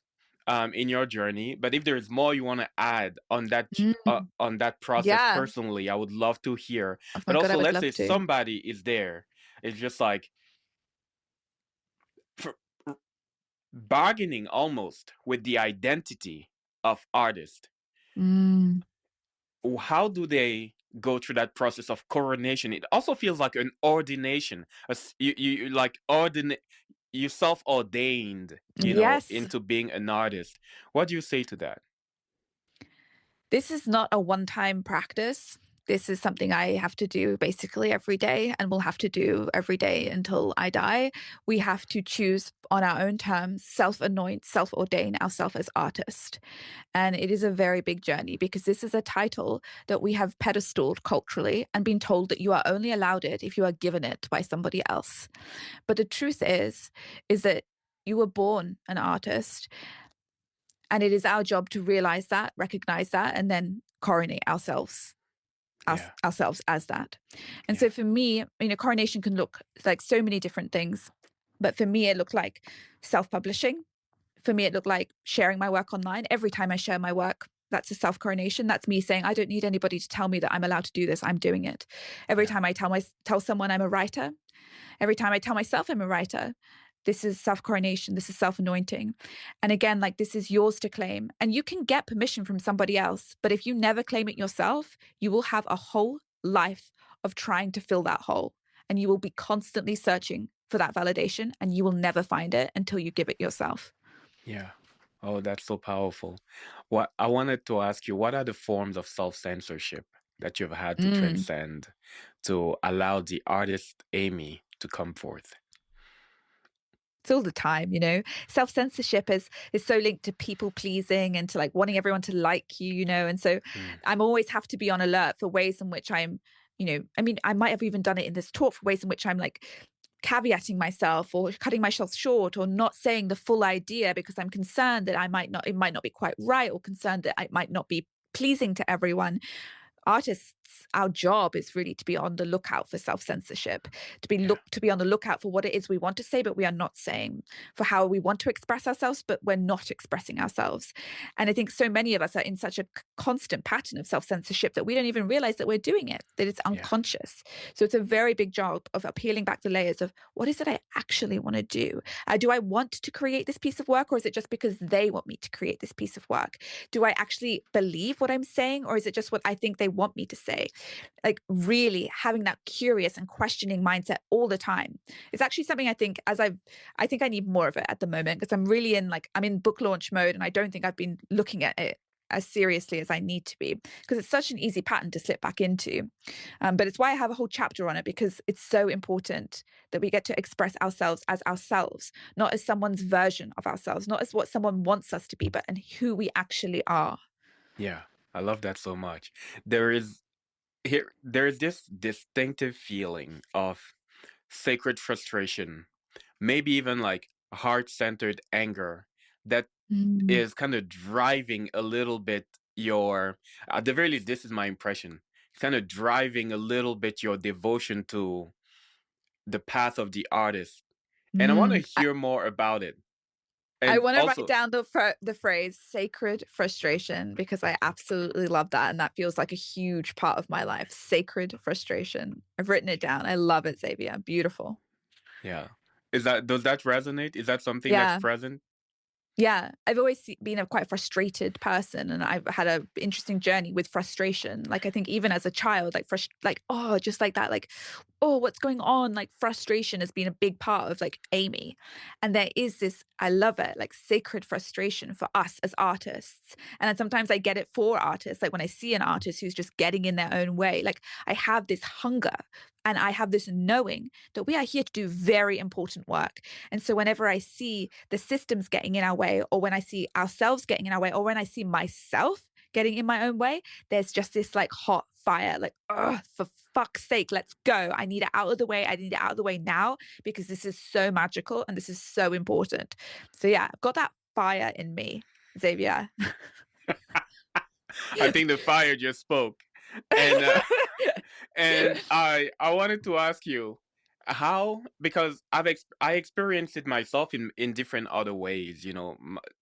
[SPEAKER 2] in your journey. But if there's more you want to add on
[SPEAKER 1] mm.
[SPEAKER 2] on that process
[SPEAKER 1] Yeah.
[SPEAKER 2] personally, I would love to hear.
[SPEAKER 1] Oh my
[SPEAKER 2] But
[SPEAKER 1] God, I
[SPEAKER 2] also,
[SPEAKER 1] would
[SPEAKER 2] let's
[SPEAKER 1] love
[SPEAKER 2] say
[SPEAKER 1] to.
[SPEAKER 2] somebody is there, it's just like f- bargaining almost with the identity of artist.
[SPEAKER 1] Mm,
[SPEAKER 2] How do they go through that process of coronation? It also feels like an ordination. You like you self-ordained,
[SPEAKER 1] yes.
[SPEAKER 2] into being an artist. What do you say to that?
[SPEAKER 1] This is not a one-time practice. This is something I have to do basically every day and will have to do every day until I die. We have to choose on our own terms, self-anoint, self-ordain ourselves as artist. And it is a very big journey because this is a title that we have pedestaled culturally and been told that you are only allowed it if you are given it by somebody else. But the truth is that you were born an artist, and it is our job to realize that, recognize that, and then coronate
[SPEAKER 2] Yeah,
[SPEAKER 1] ourselves as that. And
[SPEAKER 2] yeah,
[SPEAKER 1] so for me, coronation can look like so many different things. But for me, it looked like self-publishing. For me, it looked like sharing my work online. Every time I share my work, that's a self-coronation. That's me saying, I don't need anybody to tell me that I'm allowed to do this. I'm doing it. Every
[SPEAKER 2] yeah,
[SPEAKER 1] time I tell someone I'm a writer, every time I tell myself I'm a writer, this is self-coronation, this is self-anointing. And again, like, this is yours to claim. And you can get permission from somebody else, but if you never claim it yourself, you will have a whole life of trying to fill that hole. And you will be constantly searching for that validation, and you will never find it until you give it yourself.
[SPEAKER 2] yeah. Oh, that's so powerful. What I wanted to ask you, what are the forms of self-censorship that you've had to
[SPEAKER 1] Mm.
[SPEAKER 2] transcend to allow the artist Amie to come forth?
[SPEAKER 1] It's all the time, self-censorship is so linked to people pleasing and to like wanting everyone to like you. And so
[SPEAKER 2] Mm,
[SPEAKER 1] I'm always have to be on alert for ways in which I might have even done it in this talk, for ways in which I'm like caveating myself or cutting myself short or not saying the full idea because I'm concerned that it might not be quite right, or concerned that it might not be pleasing to everyone. Artists, our job is really to be on the lookout for self-censorship,
[SPEAKER 2] yeah,
[SPEAKER 1] to be on the lookout for what it is we want to say but we are not saying, for how we want to express ourselves but we're not expressing ourselves. And I think so many of us are in such a constant pattern of self-censorship that we don't even realize that we're doing it, that it's
[SPEAKER 2] yeah,
[SPEAKER 1] unconscious. So it's a very big job of peeling back the layers of what is it I actually want to do. Do I want to create this piece of work, or is it just because they want me to create this piece of work? Do I actually believe what I'm saying, or is it just what I think they want me to say? Like, really having that curious and questioning mindset all the time is actually something I think I need more of it at the moment, because I'm in book launch mode, and I don't think I've been looking at it as seriously as I need to be, because it's such an easy pattern to slip back into. But it's why I have a whole chapter on it, because it's so important that we get to express ourselves as ourselves, not as someone's version of ourselves, not as what someone wants us to be, but and who we actually are.
[SPEAKER 2] yeah. I love that so much. There is there is this distinctive feeling of sacred frustration, maybe even like heart-centered anger that
[SPEAKER 1] Mm.
[SPEAKER 2] is kind of driving a little bit your, at the very least, this is my impression. It's kind of driving a little bit your devotion to the path of the artist. And I want to
[SPEAKER 1] Mm.
[SPEAKER 2] hear more about it.
[SPEAKER 1] I
[SPEAKER 2] And
[SPEAKER 1] want to write
[SPEAKER 2] also,
[SPEAKER 1] down the phrase sacred frustration, because I absolutely love that. And that feels like a huge part of my life. Sacred frustration. I've written it down. I love it, Xavier. Beautiful.
[SPEAKER 2] yeah. Does that resonate? Is that something that's
[SPEAKER 1] Yeah.
[SPEAKER 2] present?
[SPEAKER 1] Yeah, I've always been a quite frustrated person, and I've had a interesting journey with frustration. Like, I think even as a child, oh, just like that, like, oh, what's going on? Like, frustration has been a big part of like Amie, and there is this, I love it, like sacred frustration for us as artists. And then sometimes I get it for artists, like when I see an artist who's just getting in their own way, like I have this hunger and I have this knowing that we are here to do very important work. And so whenever I see the systems getting in our way, or when I see ourselves getting in our way, or when I see myself getting in my own way, there's just this like hot fire, like, oh, for fuck's sake, let's go. I need it out of the way. I need it out of the way now, because this is so magical and this is so important. So yeah, I've got that fire in me, Xavier.
[SPEAKER 2] I think the fire just spoke. And and I wanted to ask you how, because I experienced it myself in different other ways.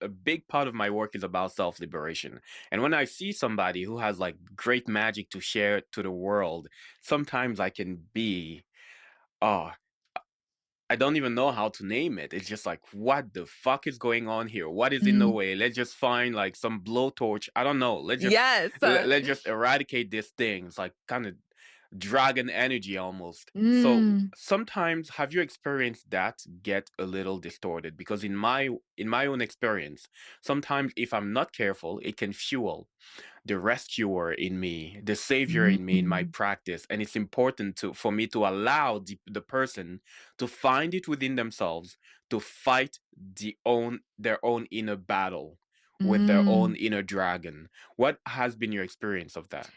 [SPEAKER 2] A big part of my work is about self-liberation. And when I see somebody who has like great magic to share to the world, sometimes I can be, oh, I don't even know how to name it. It's just like, what the fuck is going on here? What is in the
[SPEAKER 1] Mm,
[SPEAKER 2] way? Let's just find like some blowtorch. I don't know.
[SPEAKER 1] yes.
[SPEAKER 2] Let's just eradicate this thing. It's like kind of. dragon energy almost. So
[SPEAKER 1] Mm.
[SPEAKER 2] sometimes have you experienced that get a little distorted? Because in my own experience, sometimes if I'm not careful, it can fuel the rescuer in me, the savior in me in my
[SPEAKER 1] Mm.
[SPEAKER 2] practice. And it's important for me to allow the person to find it within themselves to fight their own inner battle with their own
[SPEAKER 1] Mm.
[SPEAKER 2] inner dragon. What has been your experience of that?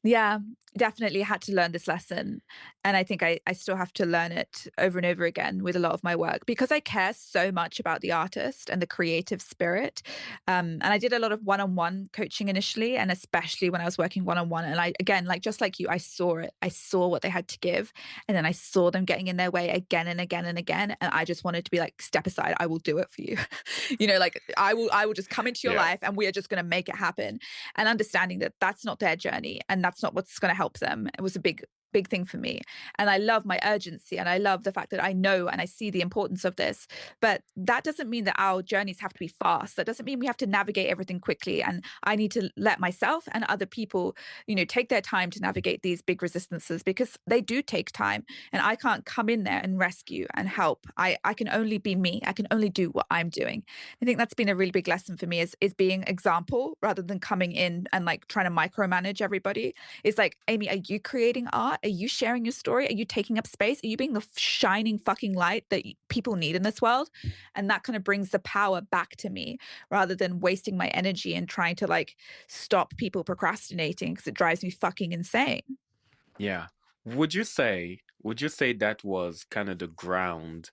[SPEAKER 1] Yeah, definitely had to learn this lesson. And I think I still have to learn it over and over again with a lot of my work because I care so much about the artist and the creative spirit. And I did a lot of one on one coaching initially, and especially when I was working one on one. And I, again, like just like you, I saw it. I saw what they had to give. And then I saw them getting in their way again and again and again. And I just wanted to be like, step aside, I will do it for you. Like I will just come into your
[SPEAKER 2] Yeah.
[SPEAKER 1] life and we are just going to make it happen. And understanding that that's not their journey and that's not what's going to help them. It was a big thing for me. And I love my urgency and I love the fact that I know and I see the importance of this. But that doesn't mean that our journeys have to be fast. That doesn't mean we have to navigate everything quickly. And I need to let myself and other people, take their time to navigate these big resistances because they do take time. And I can't come in there and rescue and help. I can only be me. I can only do what I'm doing. I think that's been a really big lesson for me is being example rather than coming in and like trying to micromanage everybody. It's like, Amie, are you creating art? Are you sharing your story? Are you taking up space? Are you being the shining fucking light that people need in this world? And that kind of brings the power back to me rather than wasting my energy and trying to like stop people procrastinating because it drives me fucking insane.
[SPEAKER 2] Yeah. Would you say that was kind of the ground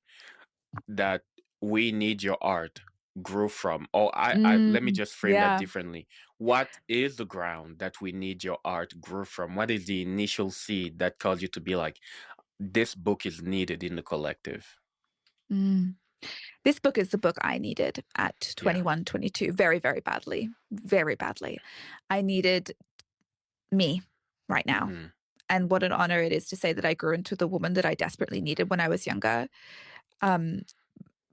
[SPEAKER 2] that we need your art grew from? Or I let me just frame that
[SPEAKER 1] Yeah.
[SPEAKER 2] differently. What is the ground that we need your art grew from? What is the initial seed that caused you to be like, this book is needed in the collective?
[SPEAKER 1] Mm. This book is the book I needed at
[SPEAKER 2] Yeah.
[SPEAKER 1] 21, 22, very, very badly, very badly. I needed me right now.
[SPEAKER 2] Mm-hmm.
[SPEAKER 1] And what an honor it is to say that I grew into the woman that I desperately needed when I was younger. Um,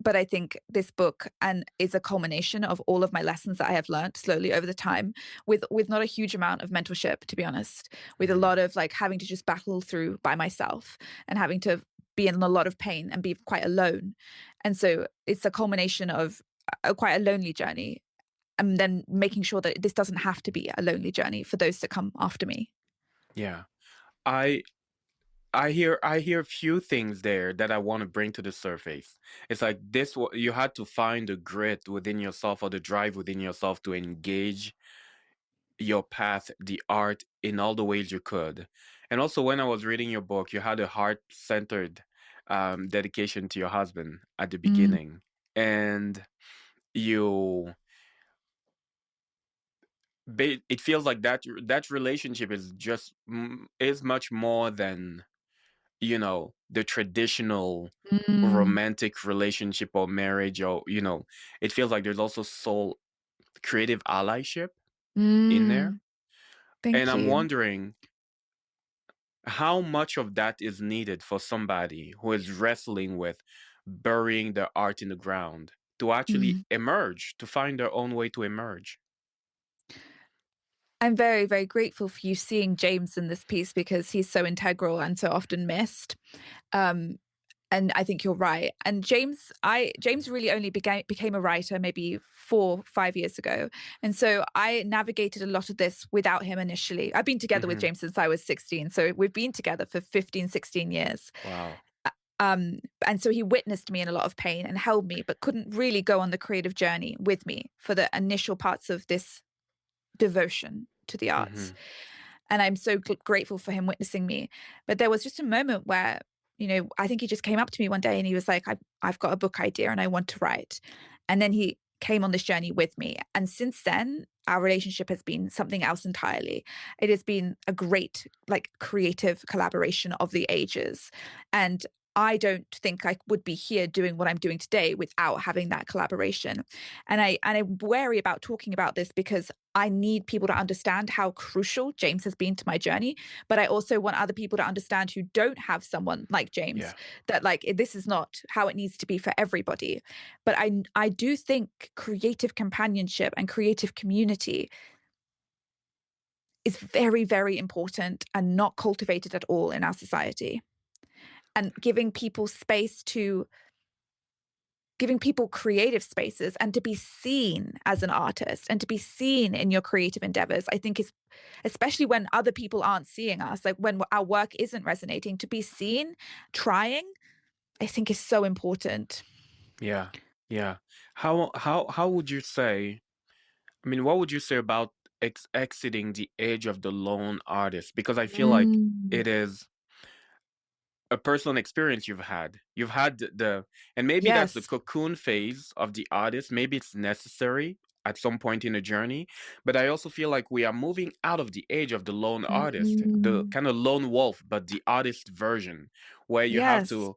[SPEAKER 1] but I think this book and is a culmination of all of my lessons that I have learned slowly over the time, with not a huge amount of mentorship, to be honest, with a
[SPEAKER 2] Mm-hmm.
[SPEAKER 1] lot of like having to just battle through by myself and having to be in a lot of pain and be quite alone. And so it's a culmination of quite a lonely journey, and then making sure that this doesn't have to be a lonely journey for those that come after me.
[SPEAKER 2] Yeah. I I hear a few things there that I want to bring to the surface. It's like you had to find the grit within yourself or the drive within yourself to engage your path, the art in all the ways you could. And also when I was reading your book, you had a heart-centered dedication to your husband at the
[SPEAKER 1] Mm,
[SPEAKER 2] beginning. And you it feels like that relationship is just is much more than the traditional
[SPEAKER 1] mm,
[SPEAKER 2] romantic relationship or marriage, or it feels like there's also soul creative allyship in there.
[SPEAKER 1] mm.
[SPEAKER 2] And
[SPEAKER 1] Thank
[SPEAKER 2] I'm
[SPEAKER 1] you.
[SPEAKER 2] wondering how much of that is needed for somebody who is wrestling with burying their art in the ground to actually
[SPEAKER 1] Mm.
[SPEAKER 2] emerge, to find their own way to emerge.
[SPEAKER 1] I'm very, very grateful for you seeing James in this piece because he's so integral and so often missed. Um, and I think you're right. And James really only became a writer maybe 4, 5 years ago. And so I navigated a lot of this without him initially. I've been together with
[SPEAKER 2] Hmm.
[SPEAKER 1] James since I was 16. So we've been together for 15, 16 years.
[SPEAKER 2] Wow.
[SPEAKER 1] Um, and so he witnessed me in a lot of pain and held me, but couldn't really go on the creative journey with me for the initial parts of this devotion to the arts.
[SPEAKER 2] Hmm.
[SPEAKER 1] And I'm so grateful for him witnessing me. But there was just a moment where, I think he just came up to me one day and he was like, I've got a book idea and I want to write. And then he came on this journey with me. And since then, our relationship has been something else entirely. It has been a great, like, creative collaboration of the ages. And I don't think I would be here doing what I'm doing today without having that collaboration. And I'm wary about talking about this because I need people to understand how crucial James has been to my journey. But I also want other people to understand who don't have someone like James,
[SPEAKER 2] Yeah.
[SPEAKER 1] that like this is not how it needs to be for everybody. But I do think creative companionship and creative community is very, very important and not cultivated at all in our society. And giving people creative spaces and to be seen as an artist and to be seen in your creative endeavors, I think is, especially when other people aren't seeing us, like when our work isn't resonating, to be seen trying, I think is so important.
[SPEAKER 2] Yeah. Yeah. How would you say, I mean, what would you say about exiting the age of the lone artist? Because I feel like
[SPEAKER 1] Mm.
[SPEAKER 2] it is a personal experience you've had. You've had and maybe that's the
[SPEAKER 1] Yes.
[SPEAKER 2] cocoon phase of the artist. Maybe it's necessary at some point in the journey. But I also feel like we are moving out of the age of the lone artist, the
[SPEAKER 1] Mm.
[SPEAKER 2] kind of lone wolf, but the artist version, where you have
[SPEAKER 1] Yes.
[SPEAKER 2] to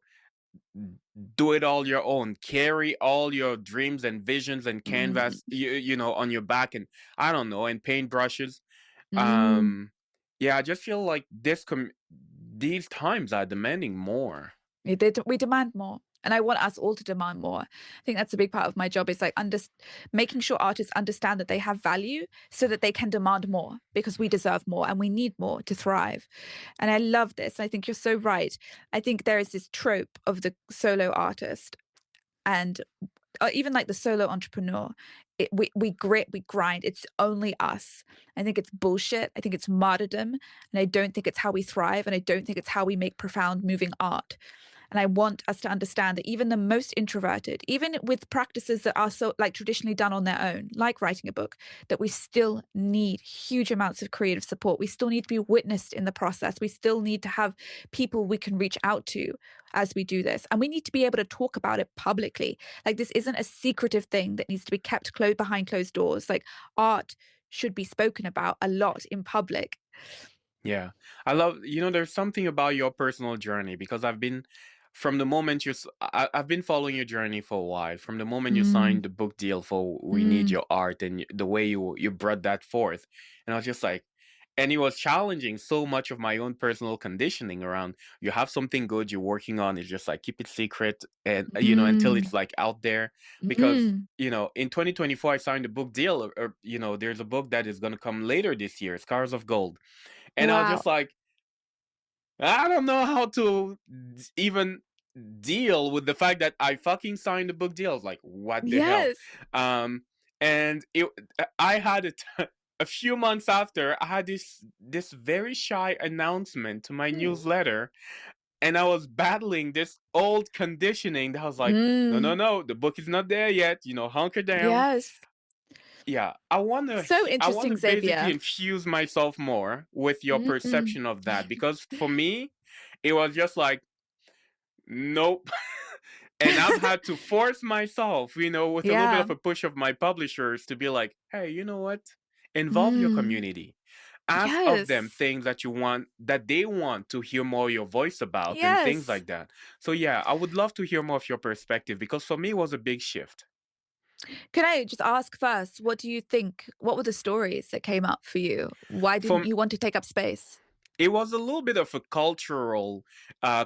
[SPEAKER 2] do it all your own, carry all your dreams and visions and
[SPEAKER 1] Mm.
[SPEAKER 2] canvas, you know, on your back, and I don't know, and paintbrushes.
[SPEAKER 1] Mm.
[SPEAKER 2] um yeah, I just feel like these times are demanding more.
[SPEAKER 1] We demand more. And I want us all to demand more. I think that's a big part of my job is like making sure artists understand that they have value so that they can demand more because we deserve more and we need more to thrive. And I love this. I think you're so right. I think there is this trope of the solo artist and even like the solo entrepreneur. We grit, we grind. It's only us. I think it's bullshit. I think it's martyrdom. And I don't think it's how we thrive. And I don't think it's how we make profound, moving art. And I want us to understand that even the most introverted, even with practices that are so like traditionally done on their own, like writing a book, that we still need huge amounts of creative support. We still need to be witnessed in the process. We still need to have people we can reach out to as we do this. And we need to be able to talk about it publicly. Like this isn't a secretive thing that needs to be kept behind closed doors. Like art should be spoken about a lot in public.
[SPEAKER 2] Yeah. I love, you know, there's something about your personal journey because I've been, from the moment I've been following your journey for a while. From the moment you
[SPEAKER 1] Mm,
[SPEAKER 2] signed the book deal for We Need
[SPEAKER 1] mm,
[SPEAKER 2] Your Art and the way you brought that forth. And I was just like, and it was challenging so much of my own personal conditioning around, you have something good you're working on, it's just like keep it secret, and you know, until
[SPEAKER 1] mm,
[SPEAKER 2] it's like out there. Because
[SPEAKER 1] mm.
[SPEAKER 2] you know, in 2024 I signed a book deal, or you know, there's a book that is going to come later this year, Scars of Gold. And I was
[SPEAKER 1] Wow.
[SPEAKER 2] just like, I don't know how to even deal with the fact that I fucking signed a book deal. I was like, what the hell?
[SPEAKER 1] Yes.
[SPEAKER 2] Um, and I had it a few months after. I had this very shy announcement to my
[SPEAKER 1] Mm.
[SPEAKER 2] newsletter, and I was battling this old conditioning that was like, no, no,
[SPEAKER 1] Mm.
[SPEAKER 2] no, the book is not there yet. You know, hunker down.
[SPEAKER 1] Yes.
[SPEAKER 2] Yeah, I want to
[SPEAKER 1] So
[SPEAKER 2] I want
[SPEAKER 1] interesting,
[SPEAKER 2] to basically
[SPEAKER 1] Xavier.
[SPEAKER 2] infuse myself more with your
[SPEAKER 1] Mm.
[SPEAKER 2] perception of that, because for me it was just like, nope. And I've had to force myself, you know, with a little bit
[SPEAKER 1] Yeah.
[SPEAKER 2] of a push of my publishers to be like, hey, you know what, involve your
[SPEAKER 1] Mm.
[SPEAKER 2] community, ask of them
[SPEAKER 1] Yes.
[SPEAKER 2] things that you want, that they want to hear more your voice about, and things
[SPEAKER 1] Yes.
[SPEAKER 2] like that. So yeah, I would love to hear more of your perspective, because for me it was a big shift.
[SPEAKER 1] Can I just ask first, what do you think? What were the stories that came up for you? Why didn't
[SPEAKER 2] For
[SPEAKER 1] you want to take up space?
[SPEAKER 2] It was a little bit of a cultural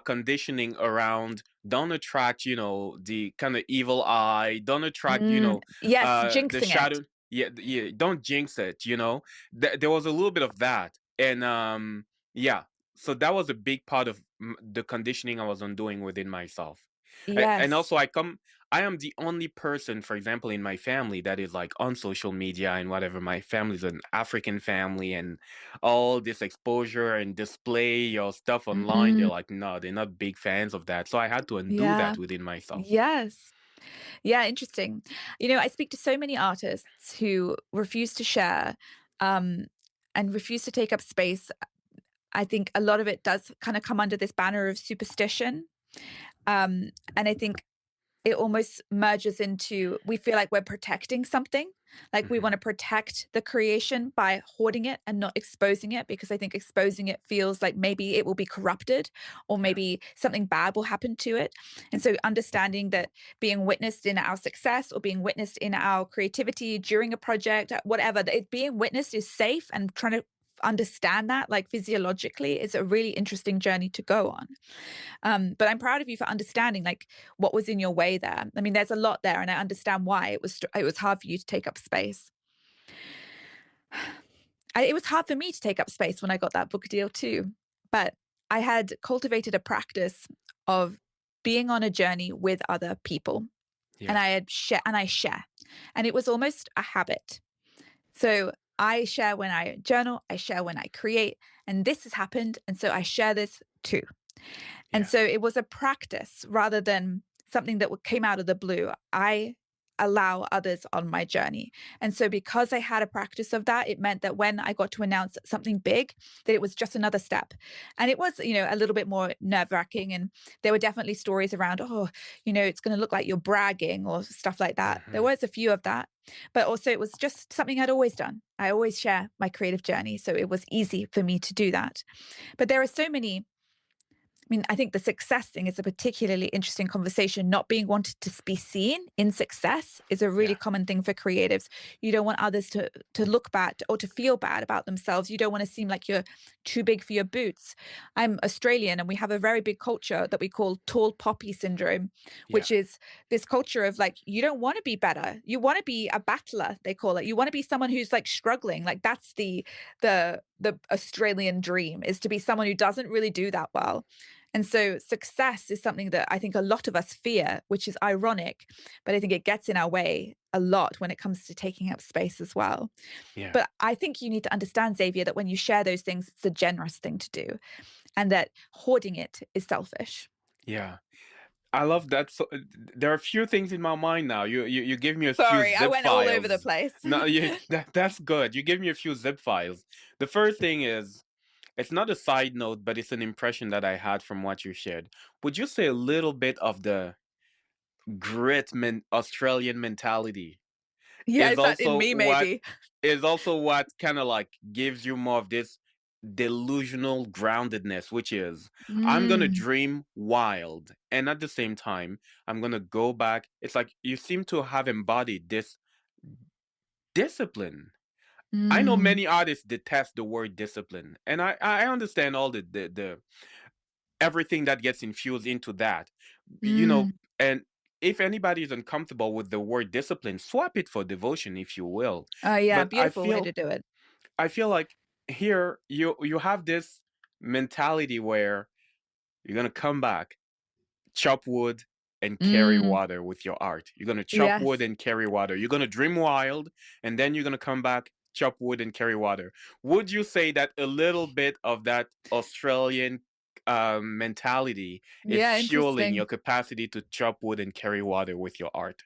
[SPEAKER 2] conditioning around, don't attract, you know, the kind of evil eye, don't attract, you
[SPEAKER 1] Mm.
[SPEAKER 2] know,
[SPEAKER 1] Yes,
[SPEAKER 2] the
[SPEAKER 1] jinxing it.
[SPEAKER 2] shadow. Yeah, yeah, don't jinx it, you know. There was a little bit of that. And yeah, so that was a big part of the conditioning I was undoing within myself. And
[SPEAKER 1] Yes.
[SPEAKER 2] also I am the only person, for example, in my family that is like on social media and whatever. My family is an African family, and all this exposure and display your stuff online, they're
[SPEAKER 1] Mm.
[SPEAKER 2] like, no, they're not big fans of that. So I had to undo
[SPEAKER 1] Yeah.
[SPEAKER 2] that within myself.
[SPEAKER 1] Yes. Yeah, interesting. I speak to so many artists who refuse to share, um, and refuse to take up space. I think a lot of it does kind of come under this banner of superstition. And I think it almost merges into, we feel like we're protecting something. Like we
[SPEAKER 2] Hmm.
[SPEAKER 1] want to protect the creation by hoarding it and not exposing it, because I think exposing it feels like maybe it will be corrupted or
[SPEAKER 2] Yeah.
[SPEAKER 1] maybe something bad will happen to it. And so understanding that being witnessed in our success or being witnessed in our creativity during a project, whatever, that it being witnessed is safe, and trying to understand that like physiologically is a really interesting journey to go on. But I'm proud of you for understanding like what was in your way there. I mean, there's a lot there, and I understand why it was hard for you to take up space. it was hard for me to take up space when I got that book deal too. But I had cultivated a practice of being on a journey with other people, and
[SPEAKER 2] Yeah.
[SPEAKER 1] I share, and it was almost a habit. So I share when I journal, I share when I create, and this has happened, and so I share this too. And
[SPEAKER 2] Yeah.
[SPEAKER 1] so it was a practice rather than something that came out of the blue. I allow others on my journey. And so because I had a practice of that, it meant that when I got to announce something big, that it was just another step. And it was, a little bit more nerve-wracking. And there were definitely stories around, oh, it's going to look like you're bragging or stuff like that. There
[SPEAKER 2] Hmm.
[SPEAKER 1] was a few of that. But also it was just something I'd always done. I always share my creative journey. So it was easy for me to do that. But there are so many. I think the success thing is a particularly interesting conversation. Not being wanted to be seen in success is a really
[SPEAKER 2] Yeah.
[SPEAKER 1] common thing for creatives. You don't want others to look bad or to feel bad about themselves. You don't want to seem like you're too big for your boots. I'm Australian, and we have a very big culture that we call tall poppy syndrome,
[SPEAKER 2] Yeah.
[SPEAKER 1] which is this culture of like, you don't want to be better. You want to be a battler, they call it. You want to be someone who's like struggling. Like that's the Australian dream, is to be someone who doesn't really do that well. And so success is something that I think a lot of us fear, which is ironic, but I think it gets in our way a lot when it comes to taking up space as well.
[SPEAKER 2] Yeah.
[SPEAKER 1] But I think you need to understand, Xavier, that when you share those things, it's a generous thing to do, and that hoarding it is selfish.
[SPEAKER 2] Yeah. I love that. So, there are a few things in my mind now. You give me a few
[SPEAKER 1] Sorry, I
[SPEAKER 2] zip
[SPEAKER 1] went all over the
[SPEAKER 2] files.
[SPEAKER 1] place.
[SPEAKER 2] No, that's good. You give me a few zip files. The first thing is, it's not a side note, but it's an impression that I had from what you shared. Would you say a little bit of the Australian mentality
[SPEAKER 1] Yeah,
[SPEAKER 2] is
[SPEAKER 1] is that in
[SPEAKER 2] also
[SPEAKER 1] me,
[SPEAKER 2] what
[SPEAKER 1] maybe?
[SPEAKER 2] kind of like gives you more of this delusional groundedness, which is I'm gonna
[SPEAKER 1] Mm,
[SPEAKER 2] dream wild, and at the same time I'm gonna go back. It's like you seem to have embodied this discipline. I know
[SPEAKER 1] mm,
[SPEAKER 2] many artists detest the word discipline, and I understand all the everything that gets infused into that,
[SPEAKER 1] mm.
[SPEAKER 2] and if anybody is uncomfortable with the word discipline, swap it for devotion, if you will.
[SPEAKER 1] Oh, yeah,
[SPEAKER 2] But i
[SPEAKER 1] beautiful way
[SPEAKER 2] feel
[SPEAKER 1] to do it.
[SPEAKER 2] i feel like here you have this mentality where you're gonna come back, chop wood, and carry
[SPEAKER 1] Mm,
[SPEAKER 2] water with your art. You're gonna chop wood
[SPEAKER 1] yes.
[SPEAKER 2] and carry water. You're gonna dream wild, and then you're gonna come back, chop wood, and carry water. Would you say that a little bit of that Australian mentality is
[SPEAKER 1] Yeah,
[SPEAKER 2] fueling your
[SPEAKER 1] interesting.
[SPEAKER 2] capacity to chop wood and carry water with your art?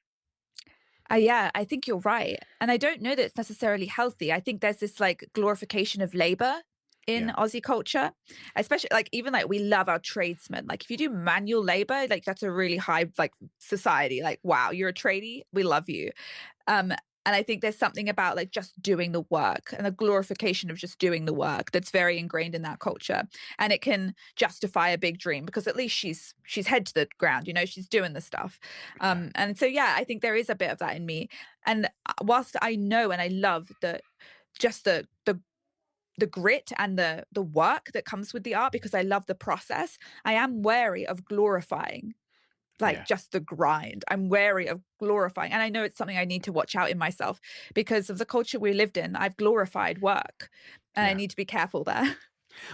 [SPEAKER 1] Yeah, I think you're right. And I don't know that it's necessarily healthy. I think there's this like glorification of labor in
[SPEAKER 2] Yeah,
[SPEAKER 1] Aussie culture, especially like even like we love our tradesmen. Like if you do manual labor, like that's a really high like society. Like, wow, you're a tradie, we love you. Um, and I think there's something about like just doing the work and the glorification of just doing the work that's very ingrained in that culture. And it can justify a big dream because at least she's head to the ground, she's doing the stuff.
[SPEAKER 2] yeah,
[SPEAKER 1] And so yeah, I think there is a bit of that in me. And whilst I know and I love just the grit and the work that comes with the art because I love the process, I am wary of glorifying like
[SPEAKER 2] yeah,
[SPEAKER 1] just the grind. I'm wary of glorifying. And I know it's something I need to watch out in myself because of the culture we lived in. I've glorified work and I
[SPEAKER 2] yeah.
[SPEAKER 1] need to be careful there.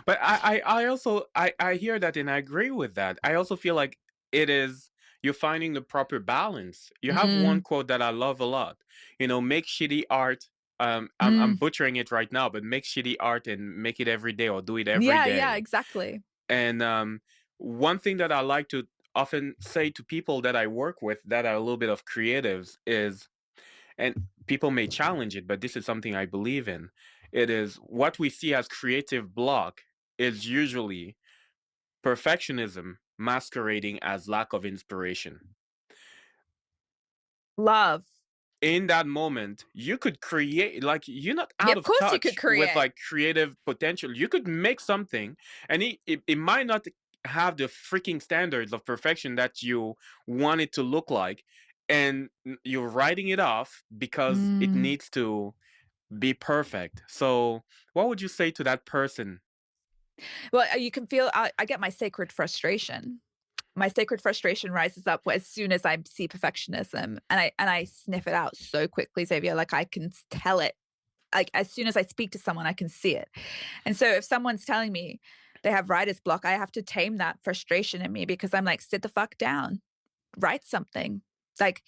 [SPEAKER 2] But I also I hear that and I agree with that. I also feel like it is you're finding the proper balance. You have one
[SPEAKER 1] Mm,
[SPEAKER 2] quote that I love a lot. Make shitty art. I'm
[SPEAKER 1] mm.
[SPEAKER 2] butchering it right now, but make shitty art and make it every day or do it every
[SPEAKER 1] Yeah, yeah,
[SPEAKER 2] day.
[SPEAKER 1] exactly.
[SPEAKER 2] And one thing that I like to often say to people that I work with that are a little bit of creatives is, and people may challenge it, but this is something I believe in. It is what we see as creative block is usually perfectionism masquerading as lack of inspiration.
[SPEAKER 1] Love.
[SPEAKER 2] In that moment, you could create, like, you're not
[SPEAKER 1] Yeah,
[SPEAKER 2] out
[SPEAKER 1] of
[SPEAKER 2] of
[SPEAKER 1] course you could
[SPEAKER 2] touch with
[SPEAKER 1] create.
[SPEAKER 2] like creative potential. You could make something, and it might not have the freaking standards of perfection that you want it to look like, and you're writing it off because it
[SPEAKER 1] Mm.
[SPEAKER 2] needs to be perfect. So, what would you say to that person?
[SPEAKER 1] Well, you can feel, I get my sacred frustration. My sacred frustration rises up as soon as I see perfectionism and I sniff it out so quickly, Xavier. Like I can tell it like as soon as I speak to someone, I can see it. And so if someone's telling me they have writer's block, I have to tame that frustration in me because I'm like, sit the fuck down, write something. Like,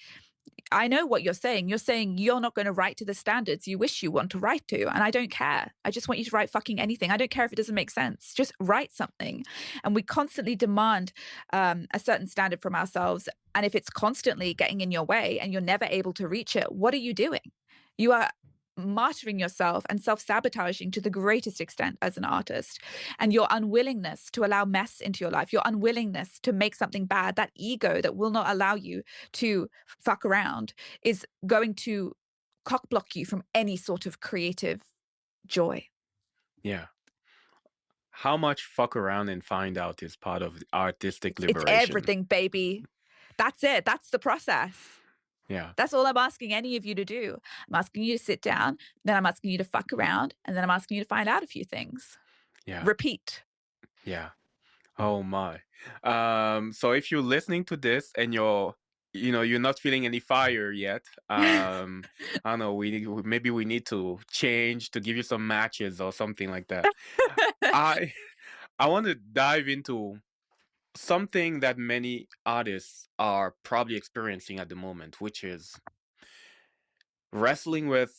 [SPEAKER 1] I know what you're saying. You're saying you're not going to write to the standards you wish you want to write to. And I don't care. I just want you to write fucking anything. I don't care if it doesn't make sense. Just write something. And we constantly demand a certain standard from ourselves. And if it's constantly getting in your way and you're never able to reach it, what are you doing? You are martyring yourself and self-sabotaging to the greatest extent as an artist. And your unwillingness to allow mess into your life, your unwillingness to make something bad, that ego that will not allow you to fuck around, is going to cock block you from any sort of creative joy.
[SPEAKER 2] Yeah. How much fuck around and find out is part of artistic
[SPEAKER 1] It's
[SPEAKER 2] liberation.
[SPEAKER 1] everything, baby. That's it. That's the process.
[SPEAKER 2] Yeah.
[SPEAKER 1] That's all I'm asking any of you to do. I'm asking you to sit down, then I'm asking you to fuck around, and then I'm asking you to find out a few things.
[SPEAKER 2] Yeah.
[SPEAKER 1] Repeat.
[SPEAKER 2] Yeah. Oh my. So if you're listening to this and you're not feeling any fire yet, I don't know, maybe we need to change to give you some matches or something like that. I I want to dive into something that many artists are probably experiencing at the moment, which is wrestling with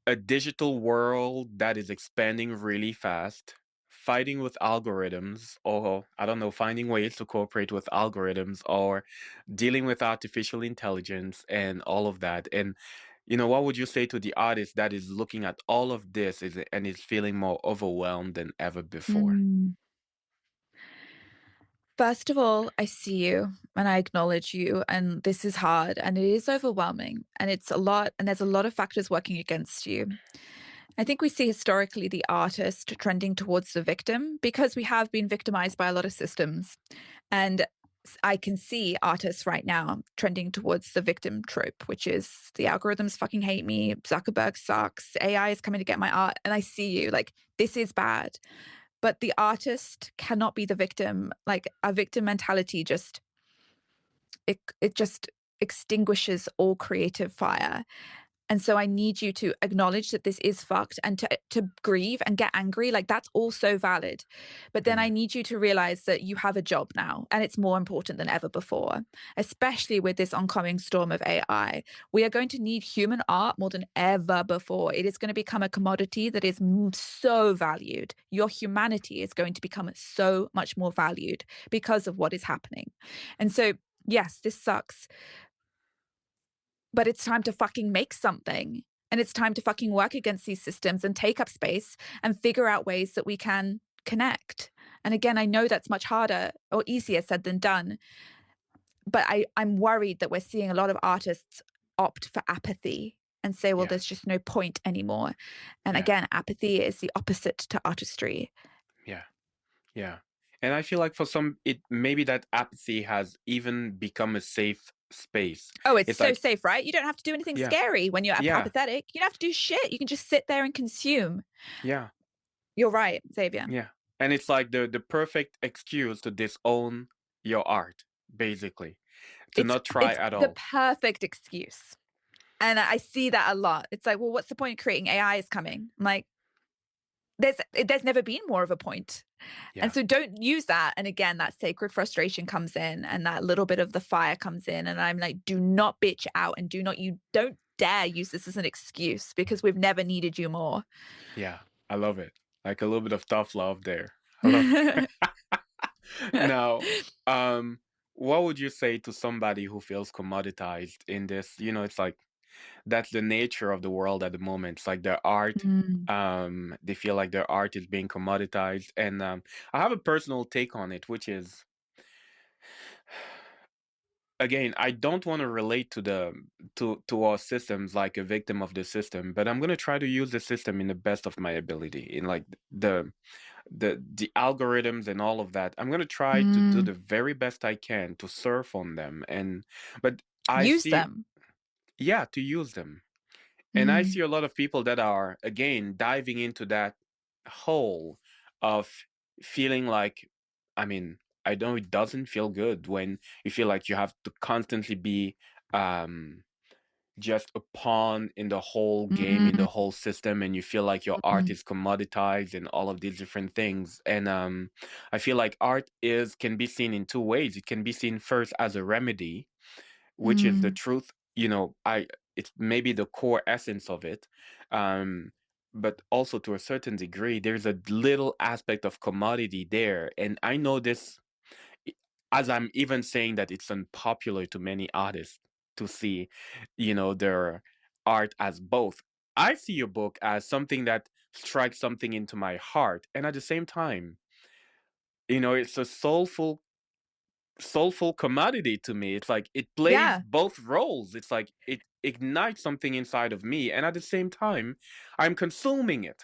[SPEAKER 2] a digital world that is expanding really fast, fighting with algorithms, or I don't know, finding ways to cooperate with algorithms, or dealing with artificial intelligence and all of that. And what would you say to the artist that is looking at all of this and is feeling more overwhelmed than ever before?
[SPEAKER 1] Mm. First of all, I see you and I acknowledge you, and this is hard and it is overwhelming and it's a lot, and there's a lot of factors working against you. I think we see historically the artist trending towards the victim because we have been victimized by a lot of systems. And I can see artists right now trending towards the victim trope, which is the algorithms fucking hate me, Zuckerberg sucks, AI is coming to get my art. And I see you like, this is bad. But the artist cannot be the victim. Like a victim mentality it just extinguishes all creative fire. And so I need you to acknowledge that this is fucked and to grieve and get angry. Like that's also valid. But then I
[SPEAKER 2] Mm,
[SPEAKER 1] need you to realize that you have a job now and it's more important than ever before, especially with this oncoming storm of AI. We are going to need human art more than ever before. It is going to become a commodity that is so valued. Your humanity is going to become so much more valued because of what is happening. And so, yes, this sucks, but it's time to fucking make something. And it's time to fucking work against these systems and take up space and figure out ways that we can connect. And again, I know that's much harder or easier said than done, but I'm worried that we're seeing a lot of artists opt for apathy and say, well,
[SPEAKER 2] yeah,
[SPEAKER 1] there's just no point anymore. And
[SPEAKER 2] yeah,
[SPEAKER 1] again, apathy is the opposite to artistry.
[SPEAKER 2] yeah. Yeah. And I feel like for some, it maybe that apathy has even become a safe space.
[SPEAKER 1] Oh, it's
[SPEAKER 2] It's
[SPEAKER 1] so
[SPEAKER 2] like,
[SPEAKER 1] safe, right? You don't have to do anything
[SPEAKER 2] yeah,
[SPEAKER 1] scary when you're
[SPEAKER 2] yeah,
[SPEAKER 1] apathetic. You don't have to do shit. You can just sit there and consume.
[SPEAKER 2] yeah,
[SPEAKER 1] You're right, Xavier.
[SPEAKER 2] yeah. And it's like the perfect excuse to disown your art, basically, to
[SPEAKER 1] It's
[SPEAKER 2] not try
[SPEAKER 1] it's
[SPEAKER 2] at
[SPEAKER 1] the
[SPEAKER 2] all.
[SPEAKER 1] perfect excuse. And I see that a lot. It's like, well, what's the point of creating? AI is coming. I'm like, there's never been more of a point. And
[SPEAKER 2] Yeah,
[SPEAKER 1] so don't use that. And again, that sacred frustration comes in and that little bit of the fire comes in. And I'm like, do not bitch out and you don't dare use this as an excuse because we've never needed you more.
[SPEAKER 2] yeah. I love it. Like a little bit of tough love there. I love it. Now, what would you say to somebody who feels commoditized in this? It's like that's the nature of the world at the moment. It's like their art,
[SPEAKER 1] Mm.
[SPEAKER 2] they feel like their art is being commoditized. And I have a personal take on it, which is, again, I don't want to relate to our systems like a victim of the system, but I'm gonna try to use the system in the best of my ability. In like the algorithms and all of that, I'm gonna try to do
[SPEAKER 1] Mm.
[SPEAKER 2] the very best I can to surf on them. But I
[SPEAKER 1] Use
[SPEAKER 2] see,
[SPEAKER 1] them.
[SPEAKER 2] yeah, to use them. And I
[SPEAKER 1] Mm.
[SPEAKER 2] see a lot of people that are, again, diving into that hole of feeling like, I mean, I know it doesn't feel good when you feel like you have to constantly be um, just a pawn in the whole game, in
[SPEAKER 1] Mm,
[SPEAKER 2] the whole system, and you feel like your art
[SPEAKER 1] mm,
[SPEAKER 2] is commoditized and all of these different things. And I feel like art is can be seen in two ways. It can be seen first as a remedy, which is the
[SPEAKER 1] mm.
[SPEAKER 2] truth. It's maybe the core essence of it. Um, but also to a certain degree, there's a little aspect of commodity there. And I know this as I'm even saying that it's unpopular to many artists to see, their art as both. I see your book as something that strikes something into my heart, and at the same time, it's a soulful commodity to me. It's like it plays
[SPEAKER 1] Yeah.
[SPEAKER 2] both roles. It's like it ignites something inside of me, and at the same time, I'm consuming it.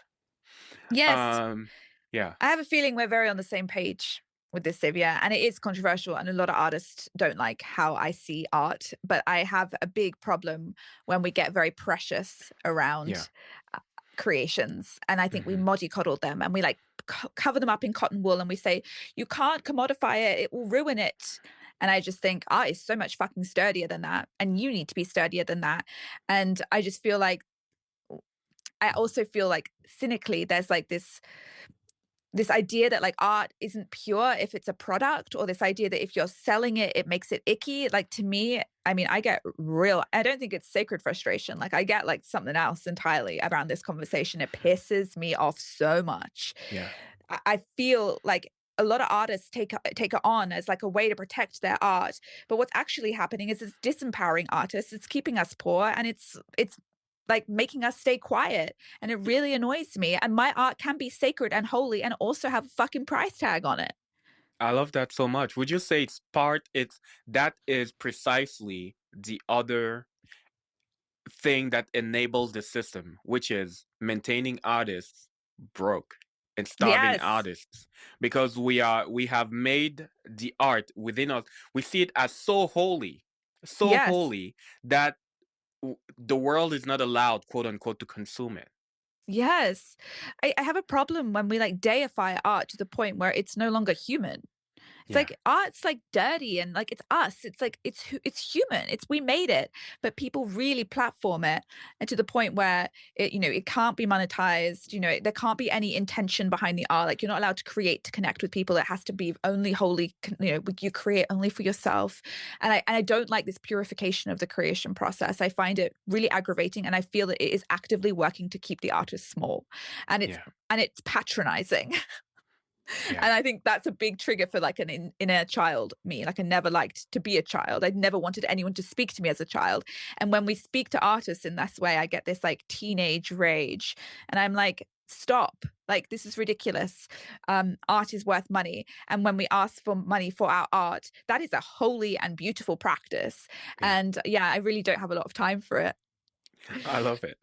[SPEAKER 1] Yes.
[SPEAKER 2] Um, yeah,
[SPEAKER 1] I have a feeling we're very on the same page with this, Xavier, and it is controversial, and a lot of artists don't like how I see art. But I have a big problem when we get very precious
[SPEAKER 2] yeah,
[SPEAKER 1] around creations, and I think we
[SPEAKER 2] hmm
[SPEAKER 1] mollycoddle them, and we like cover them up in cotton wool, and we say you can't commodify it; it will ruin it. And I just think art is so much fucking sturdier than that, and you need to be sturdier than that. And I just feel like I also feel like cynically, there's like this idea that like art isn't pure if it's a product, or this idea that if you're selling it it makes it icky. Like to me, I mean, I get real, I don't think it's sacred frustration, like I get like something else entirely around this conversation. It pisses me off so much.
[SPEAKER 2] yeah.
[SPEAKER 1] I feel like a lot of artists take it on as like a way to protect their art, but what's actually happening is it's disempowering artists, it's keeping us poor, and it's like making us stay quiet, and it really annoys me. And my art can be sacred and holy and also have a fucking price tag on it.
[SPEAKER 2] I love that so much. Would you say it's that is precisely the other thing that enables the system, which is maintaining artists broke and starving
[SPEAKER 1] Yes.
[SPEAKER 2] artists because we have made the art within us. We see it as so
[SPEAKER 1] Yes.
[SPEAKER 2] holy that the world is not allowed, quote unquote, to consume it.
[SPEAKER 1] Yes. I have a problem when we like deify art to the point where it's no longer human. It's
[SPEAKER 2] Yeah.
[SPEAKER 1] like art's like dirty and like it's us. It's like it's human. It's we made it, but people really platform it, and to the point where it can't be monetized. There can't be any intention behind the art. Like you're not allowed to create to connect with people. It has to be only wholly. You create only for yourself, and I don't like this purification of the creation process. I find it really aggravating, and I feel that it is actively working to keep the artist small, and it's
[SPEAKER 2] Yeah.
[SPEAKER 1] and it's patronizing.
[SPEAKER 2] Yeah.
[SPEAKER 1] And I think that's a big trigger for like an inner child me. Like I never liked to be a child. I never wanted anyone to speak to me as a child. And when we speak to artists in this way, I get this like teenage rage. And I'm like, stop. Like this is ridiculous. Art is worth money. And when we ask for money for our art, that is a holy and beautiful practice.
[SPEAKER 2] Yeah.
[SPEAKER 1] And yeah, I really don't have a lot of time for it.
[SPEAKER 2] I love it.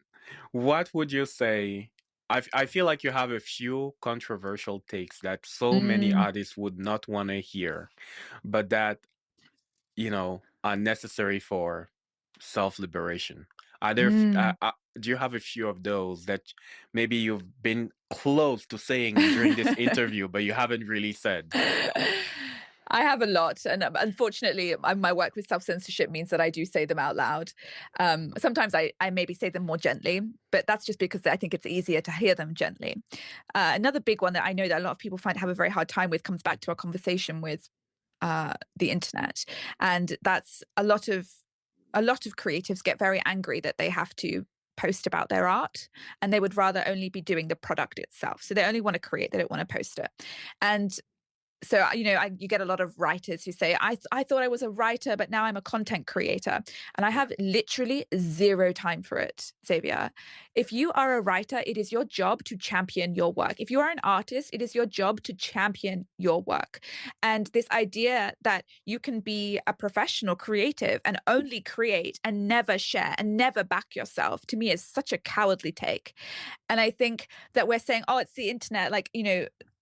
[SPEAKER 2] What would you say? I feel like you have a few controversial takes that so many
[SPEAKER 1] Mm,
[SPEAKER 2] artists would not want to hear, but that, are necessary for self-liberation. Are there,
[SPEAKER 1] mm.
[SPEAKER 2] do you have a few of those that maybe you've been close to saying during this interview, but you haven't really said?
[SPEAKER 1] I have a lot, and unfortunately, my work with self-censorship means that I do say them out loud. Sometimes I maybe say them more gently, but that's just because I think it's easier to hear them gently. Another big one that I know that a lot of people have a very hard time with comes back to our conversation with the internet, and that's a lot of creatives get very angry that they have to post about their art, and they would rather only be doing the product itself. So they only want to create, they don't want to post it. And so you get a lot of writers who say I thought I was a writer but now I'm a content creator, and I
[SPEAKER 2] Yeah.
[SPEAKER 1] have literally zero time for it, Xavier. If you are a writer, it is your job to champion your work. If you are an artist, it is your job to champion your work. And this idea that you can be a professional creative and only create and never share and never back yourself, to me is such a cowardly take. And I think that we're saying, oh, it's the internet, like,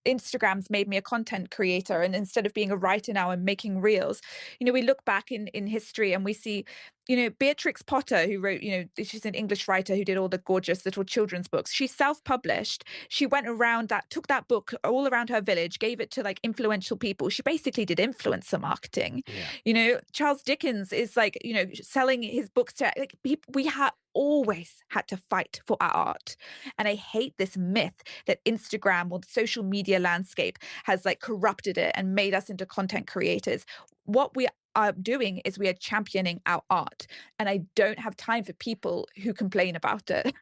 [SPEAKER 1] Instagram's made me a content creator, and instead of being a writer now I'm making reels. We look back in history and we see Beatrix Potter, who wrote, she's an English writer who did all the gorgeous little children's books. She self-published. She went around took that book all around her village, gave it to like influential people. She basically did influencer marketing.
[SPEAKER 2] Yeah.
[SPEAKER 1] Charles Dickens is like, selling his books to like people. We have always had to fight for our art. And I hate this myth that Instagram or the social media landscape has like corrupted it and made us into content creators. What we are doing is we are championing our art, and I don't have time for people who complain about it.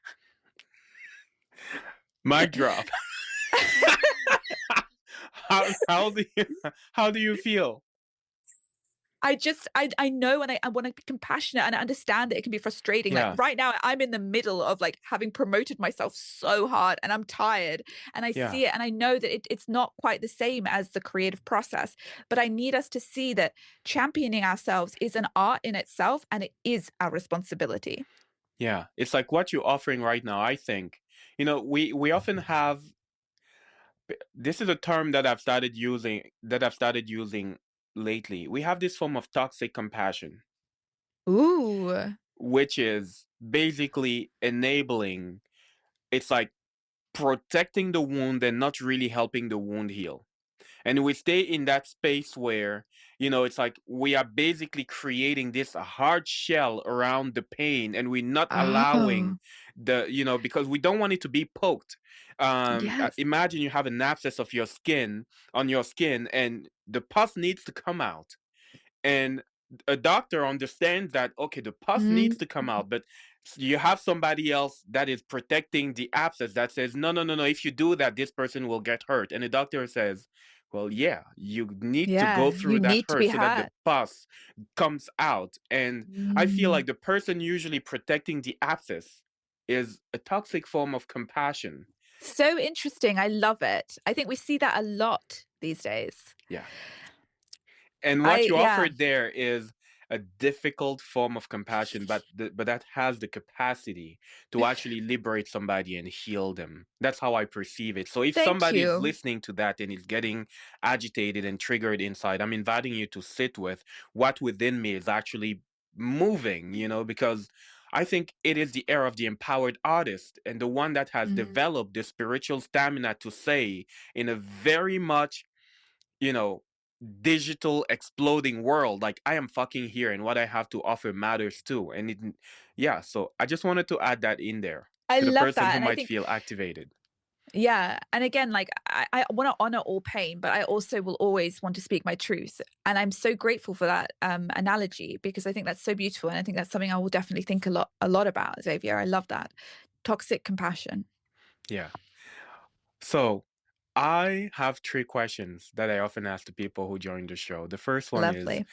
[SPEAKER 2] Mic drop. How do you feel?
[SPEAKER 1] I know, and I want to be compassionate, and I understand that it can be frustrating.
[SPEAKER 2] Yeah.
[SPEAKER 1] Like right now, I'm in the middle of like having promoted myself so hard, and I'm tired, and I see it, and I know that it's not quite the same as the creative process, but I need us to see that championing ourselves is an art in itself, and it is our responsibility.
[SPEAKER 2] Yeah, it's like what you're offering right now. I think, we often have, this is a term that I've started using lately. We have this form of toxic compassion,
[SPEAKER 1] Ooh.
[SPEAKER 2] which is basically enabling, it's like protecting the wound and not really helping the wound heal. And we stay in that space where, it's like we are basically creating this hard shell around the pain, and we're not allowing
[SPEAKER 1] Oh,
[SPEAKER 2] because we don't want it to be poked.
[SPEAKER 1] yes.
[SPEAKER 2] Imagine you have an abscess of your skin on your skin, and the pus needs to come out. And a doctor understands that, okay, the pus needs
[SPEAKER 1] Mm,
[SPEAKER 2] to come out, but you have somebody else that is protecting the abscess that says, no, no, no, no, if you do that, this person will get hurt. And the doctor says, well, yeah, you need to go
[SPEAKER 1] yeah, you
[SPEAKER 2] through that
[SPEAKER 1] need to
[SPEAKER 2] hurt
[SPEAKER 1] be
[SPEAKER 2] so that the
[SPEAKER 1] heard.
[SPEAKER 2] pus comes out. And I feel
[SPEAKER 1] Mm.
[SPEAKER 2] like the person usually protecting the abscess is a toxic form of compassion.
[SPEAKER 1] So interesting. I love it. I think we see that a lot these days.
[SPEAKER 2] Yeah. And what you
[SPEAKER 1] Yeah.
[SPEAKER 2] offered there is a difficult form of compassion, but that has the capacity to actually liberate somebody and heal them. That's how I perceive it. So if
[SPEAKER 1] Thank
[SPEAKER 2] somebody is
[SPEAKER 1] you.
[SPEAKER 2] listening to that and is getting agitated and triggered inside, I'm inviting you to sit with what within me is actually moving, because I think it is the era of the empowered artist, and the one that has
[SPEAKER 1] Mm.
[SPEAKER 2] developed the spiritual stamina to say in a very much, you know, digital exploding world, like, I am fucking here, and what I have to offer matters too. And yeah, so I just wanted to add that in there
[SPEAKER 1] I
[SPEAKER 2] to the
[SPEAKER 1] love
[SPEAKER 2] person
[SPEAKER 1] that.
[SPEAKER 2] who
[SPEAKER 1] And I
[SPEAKER 2] might
[SPEAKER 1] think,
[SPEAKER 2] feel activated.
[SPEAKER 1] yeah. And again, like I want to honor all pain, but I also will always want to speak my truth. And I'm so grateful for that analogy, because I think that's so beautiful. And I think that's something I will definitely think a lot about, Xavier. I love that. Toxic compassion.
[SPEAKER 2] Yeah. So I have three questions that I often ask to people who join the show. The first one is,
[SPEAKER 1] Lovely.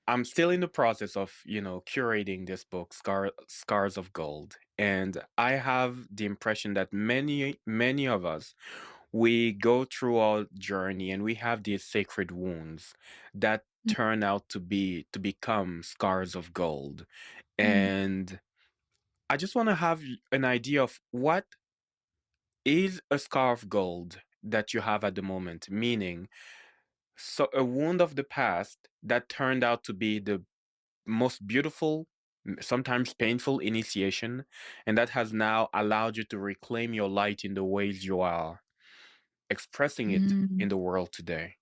[SPEAKER 2] I'm still in the process of, curating this book, Scars of Gold. And I have the impression that many of us, we go through our journey and we have these sacred wounds that turn out to become scars of gold.
[SPEAKER 1] Mm.
[SPEAKER 2] And I just want to have an idea of what is a scar of gold that you have at the moment, meaning, so a wound of the past that turned out to be the most beautiful, sometimes painful initiation, and that has now allowed you to reclaim your light in the ways you are expressing it in
[SPEAKER 1] Mm.
[SPEAKER 2] the world today.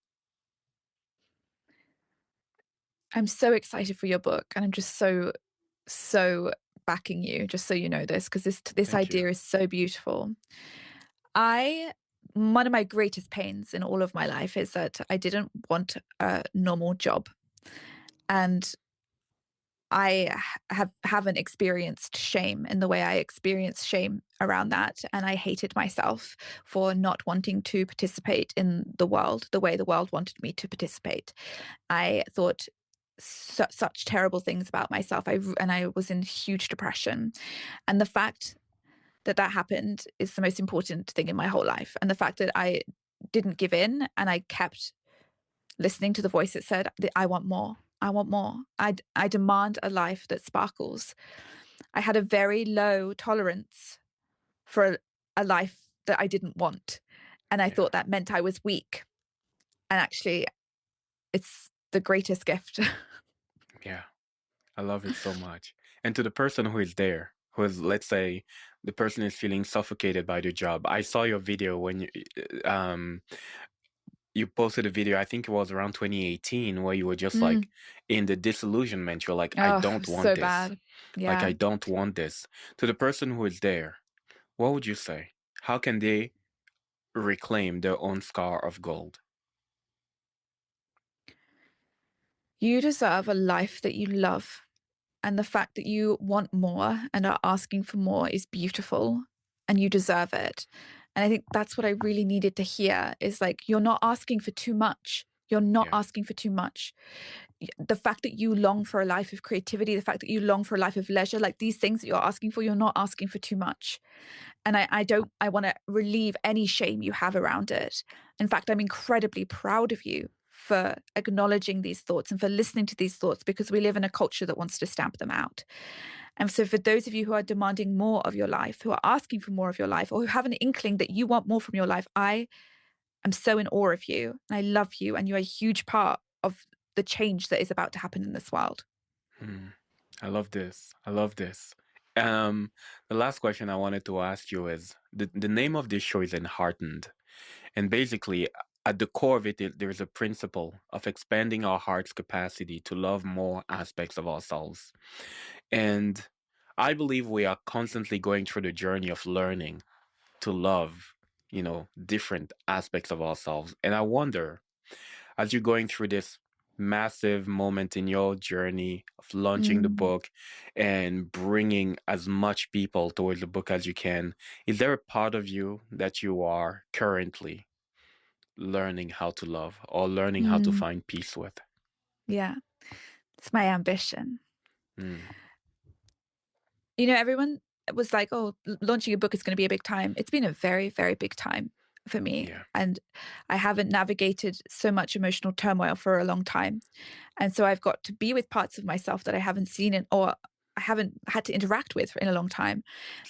[SPEAKER 1] I'm so excited for your book, and I'm just so backing you, just so you know this, because this
[SPEAKER 2] Thank you.
[SPEAKER 1] idea is so beautiful. I One of my greatest pains in all of my life is that I didn't want a normal job. And haven't experienced shame in the way I experienced shame around that. And I hated myself for not wanting to participate in the world the way the world wanted me to participate. I thought such terrible things about myself. And I was in huge depression. And the fact that that happened is the most important thing in my whole life. And the fact that I didn't give in, and I kept listening to the voice that said, I want more. I want more. I demand a life that sparkles. I had a very low tolerance for a life that I didn't want. And I
[SPEAKER 2] Yeah.
[SPEAKER 1] thought that meant I was weak. And actually, it's the greatest gift.
[SPEAKER 2] Yeah. I love it so much. And to the person who is there, who is, let's say, the person is feeling suffocated by the job. I saw your video when you posted a video, I think it was around 2018, where you were just
[SPEAKER 1] Mm.
[SPEAKER 2] like in the disillusionment. You're like, I
[SPEAKER 1] Oh,
[SPEAKER 2] don't want
[SPEAKER 1] so
[SPEAKER 2] this.
[SPEAKER 1] bad.
[SPEAKER 2] Like,
[SPEAKER 1] Yeah.
[SPEAKER 2] I don't want this. To the person who is there, what would you say? How can they reclaim their own scar of gold?
[SPEAKER 1] You deserve a life that you love. And the fact that you want more and are asking for more is beautiful and you deserve it. And I think that's what I really needed to hear is like, you're not asking for too much. You're not
[SPEAKER 2] Yeah.
[SPEAKER 1] asking for too much. The fact that you long for a life of creativity, the fact that you long for a life of leisure, like these things that you're asking for, you're not asking for too much. And I want to relieve any shame you have around it. In fact, I'm incredibly proud of you for acknowledging these thoughts and for listening to these thoughts because we live in a culture that wants to stamp them out. And so, for those of you who are demanding more of your life, who are asking for more of your life, or who have an inkling that you want more from your life, I am so in awe of you. And I love you. And you're a huge part of the change that is about to happen in this world.
[SPEAKER 2] Hmm. I love this. I love this. Um, the last question I wanted to ask you is the name of this show is Enheartened. And basically, at the core of it, there's a principle of expanding our heart's capacity to love more aspects of ourselves. And I believe we are constantly going through the journey of learning to love, different aspects of ourselves. And I wonder, as you're going through this massive moment in your journey of launching the
[SPEAKER 1] Mm,
[SPEAKER 2] book and bringing as much people towards the book as you can, is there a part of you that you are currently learning how to love or learning how to
[SPEAKER 1] mm,
[SPEAKER 2] find peace with?
[SPEAKER 1] yeah, it's my ambition.
[SPEAKER 2] Mm,
[SPEAKER 1] Everyone was like, oh, launching a book is going to be a big time. It's been a very, very big time for me.
[SPEAKER 2] yeah.
[SPEAKER 1] And I haven't navigated so much emotional turmoil for a long time. And so I've got to be with parts of myself that I haven't seen or I haven't had to interact with in a long time.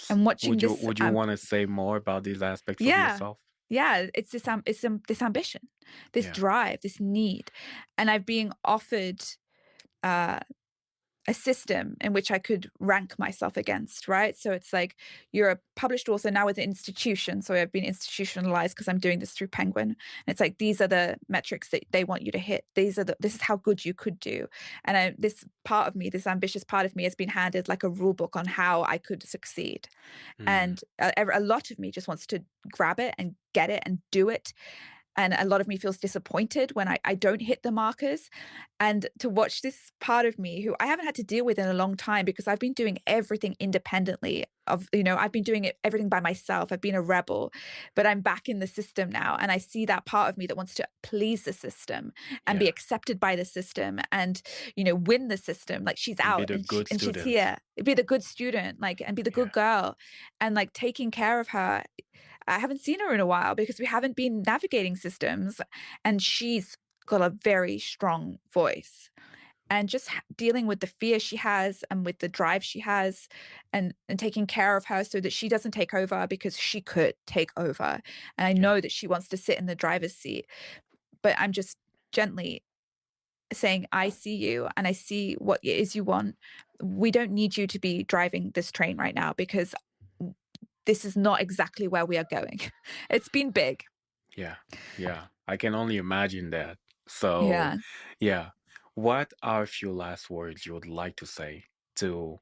[SPEAKER 1] And watching
[SPEAKER 2] Would you
[SPEAKER 1] this,
[SPEAKER 2] would you want to say more about these aspects of
[SPEAKER 1] yeah,
[SPEAKER 2] yourself?
[SPEAKER 1] yeah, it's this ambition, this
[SPEAKER 2] Yeah.
[SPEAKER 1] drive, this need. And I've been offered uh, a system in which I could rank myself against, right? So it's like you're a published author now with an institution. So I've been institutionalized because I'm doing this through Penguin. And it's like these are the metrics that they want you to hit. This is how good you could do. And this part of me, this ambitious part of me, has been handed like a rule book on how I could succeed.
[SPEAKER 2] Mm,
[SPEAKER 1] And a lot of me just wants to grab it and get it and do it. And a lot of me feels disappointed when I don't hit the markers. And to watch this part of me who I haven't had to deal with in a long time because I've been doing everything independently I've been doing everything by myself. I've been a rebel, but I'm back in the system now. And I see that part of me that wants to please the system and be
[SPEAKER 2] yeah.
[SPEAKER 1] accepted by the system and, win the system. Like she's
[SPEAKER 2] And be
[SPEAKER 1] out
[SPEAKER 2] the good
[SPEAKER 1] and she's
[SPEAKER 2] student.
[SPEAKER 1] here. Be the good student, like, and be the
[SPEAKER 2] Yeah.
[SPEAKER 1] good girl and like taking care of her. I haven't seen her in a while because we haven't been navigating systems, and she's got a very strong voice. And just dealing with the fear she has and with the drive she has and taking care of her so that she doesn't take over because she could take over. And I
[SPEAKER 2] Yeah.
[SPEAKER 1] know that she wants to sit in the driver's seat, but I'm just gently saying, I see you and I see what it is you want. We don't need you to be driving this train right now because this is not exactly where we are going. It's been big.
[SPEAKER 2] Yeah. Yeah. I can only imagine that. So,
[SPEAKER 1] Yeah.
[SPEAKER 2] yeah. What are a few last words you would like to say to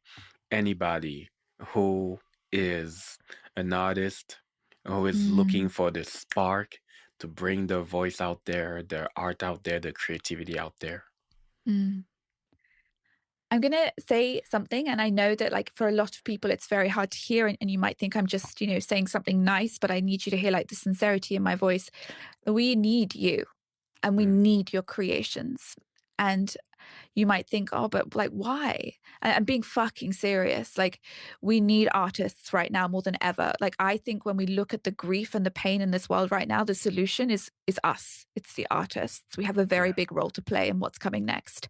[SPEAKER 2] anybody who is an artist, who is looking
[SPEAKER 1] Mm,
[SPEAKER 2] for the spark to bring their voice out there, their art out there, their creativity out there?
[SPEAKER 1] mm. I'm going to say something, and I know that, like, for a lot of people, it's very hard to hear, and you might think I'm just, saying something nice, but I need you to hear, like, the sincerity in my voice. We need you, and we
[SPEAKER 2] Mm,
[SPEAKER 1] need your creations. And you might think, oh, but like, why? I'm being fucking serious. Like, we need artists right now more than ever. Like, I think when we look at the grief and the pain in this world right now, the solution is us. It's the artists. We have a very
[SPEAKER 2] yeah.
[SPEAKER 1] big role to play in what's coming next.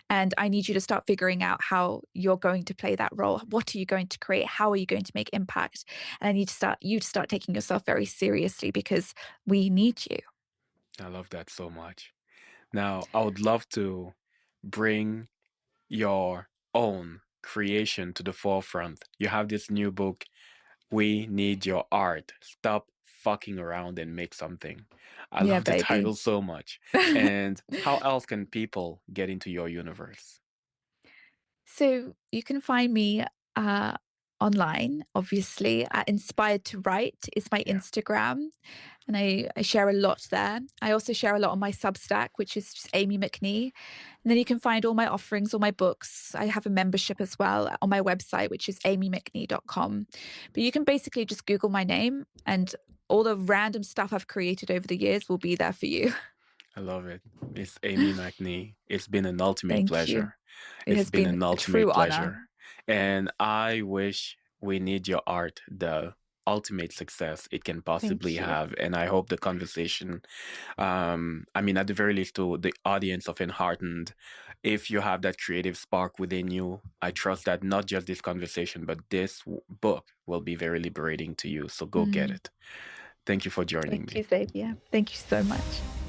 [SPEAKER 1] And I need you to start figuring out how you're going to play that role. What are you going to create? How are you going to make impact? And I need you to start taking yourself very seriously because we need you.
[SPEAKER 2] I love that so much. Now, I would love to bring your own creation to the forefront. You have this new book, We Need Your Art. Stop fucking around and make something. I
[SPEAKER 1] Yeah,
[SPEAKER 2] love the
[SPEAKER 1] baby.
[SPEAKER 2] title so much. And how else can people get into your universe?
[SPEAKER 1] So you can find me uh, online, obviously. Inspired to Write is my
[SPEAKER 2] Yeah,
[SPEAKER 1] Instagram, and I share a lot there. I also share a lot on my Substack, which is just Amie McNee. And then you can find all my offerings, all my books. I have a membership as well on my website, which is amiemcnee.com. But you can basically just Google my name, and all the random stuff I've created over the years will be there for you.
[SPEAKER 2] I love it. Miss Amie McNee. It's been an ultimate
[SPEAKER 1] Thank you.
[SPEAKER 2] pleasure.
[SPEAKER 1] It
[SPEAKER 2] It's
[SPEAKER 1] has
[SPEAKER 2] been
[SPEAKER 1] been
[SPEAKER 2] an
[SPEAKER 1] a
[SPEAKER 2] ultimate
[SPEAKER 1] true honor.
[SPEAKER 2] pleasure. And I wish We Need Your Art the ultimate success it can possibly
[SPEAKER 1] Thank you.
[SPEAKER 2] have. And I hope the conversation, I mean, at the very least, to the audience of Enheartened, if you have that creative spark within you, I trust that not just this conversation, but this book will be very liberating to you. So go get
[SPEAKER 1] Mm.
[SPEAKER 2] it. Thank you for joining
[SPEAKER 1] Thank you,
[SPEAKER 2] me.
[SPEAKER 1] Xavier. Thank you so much.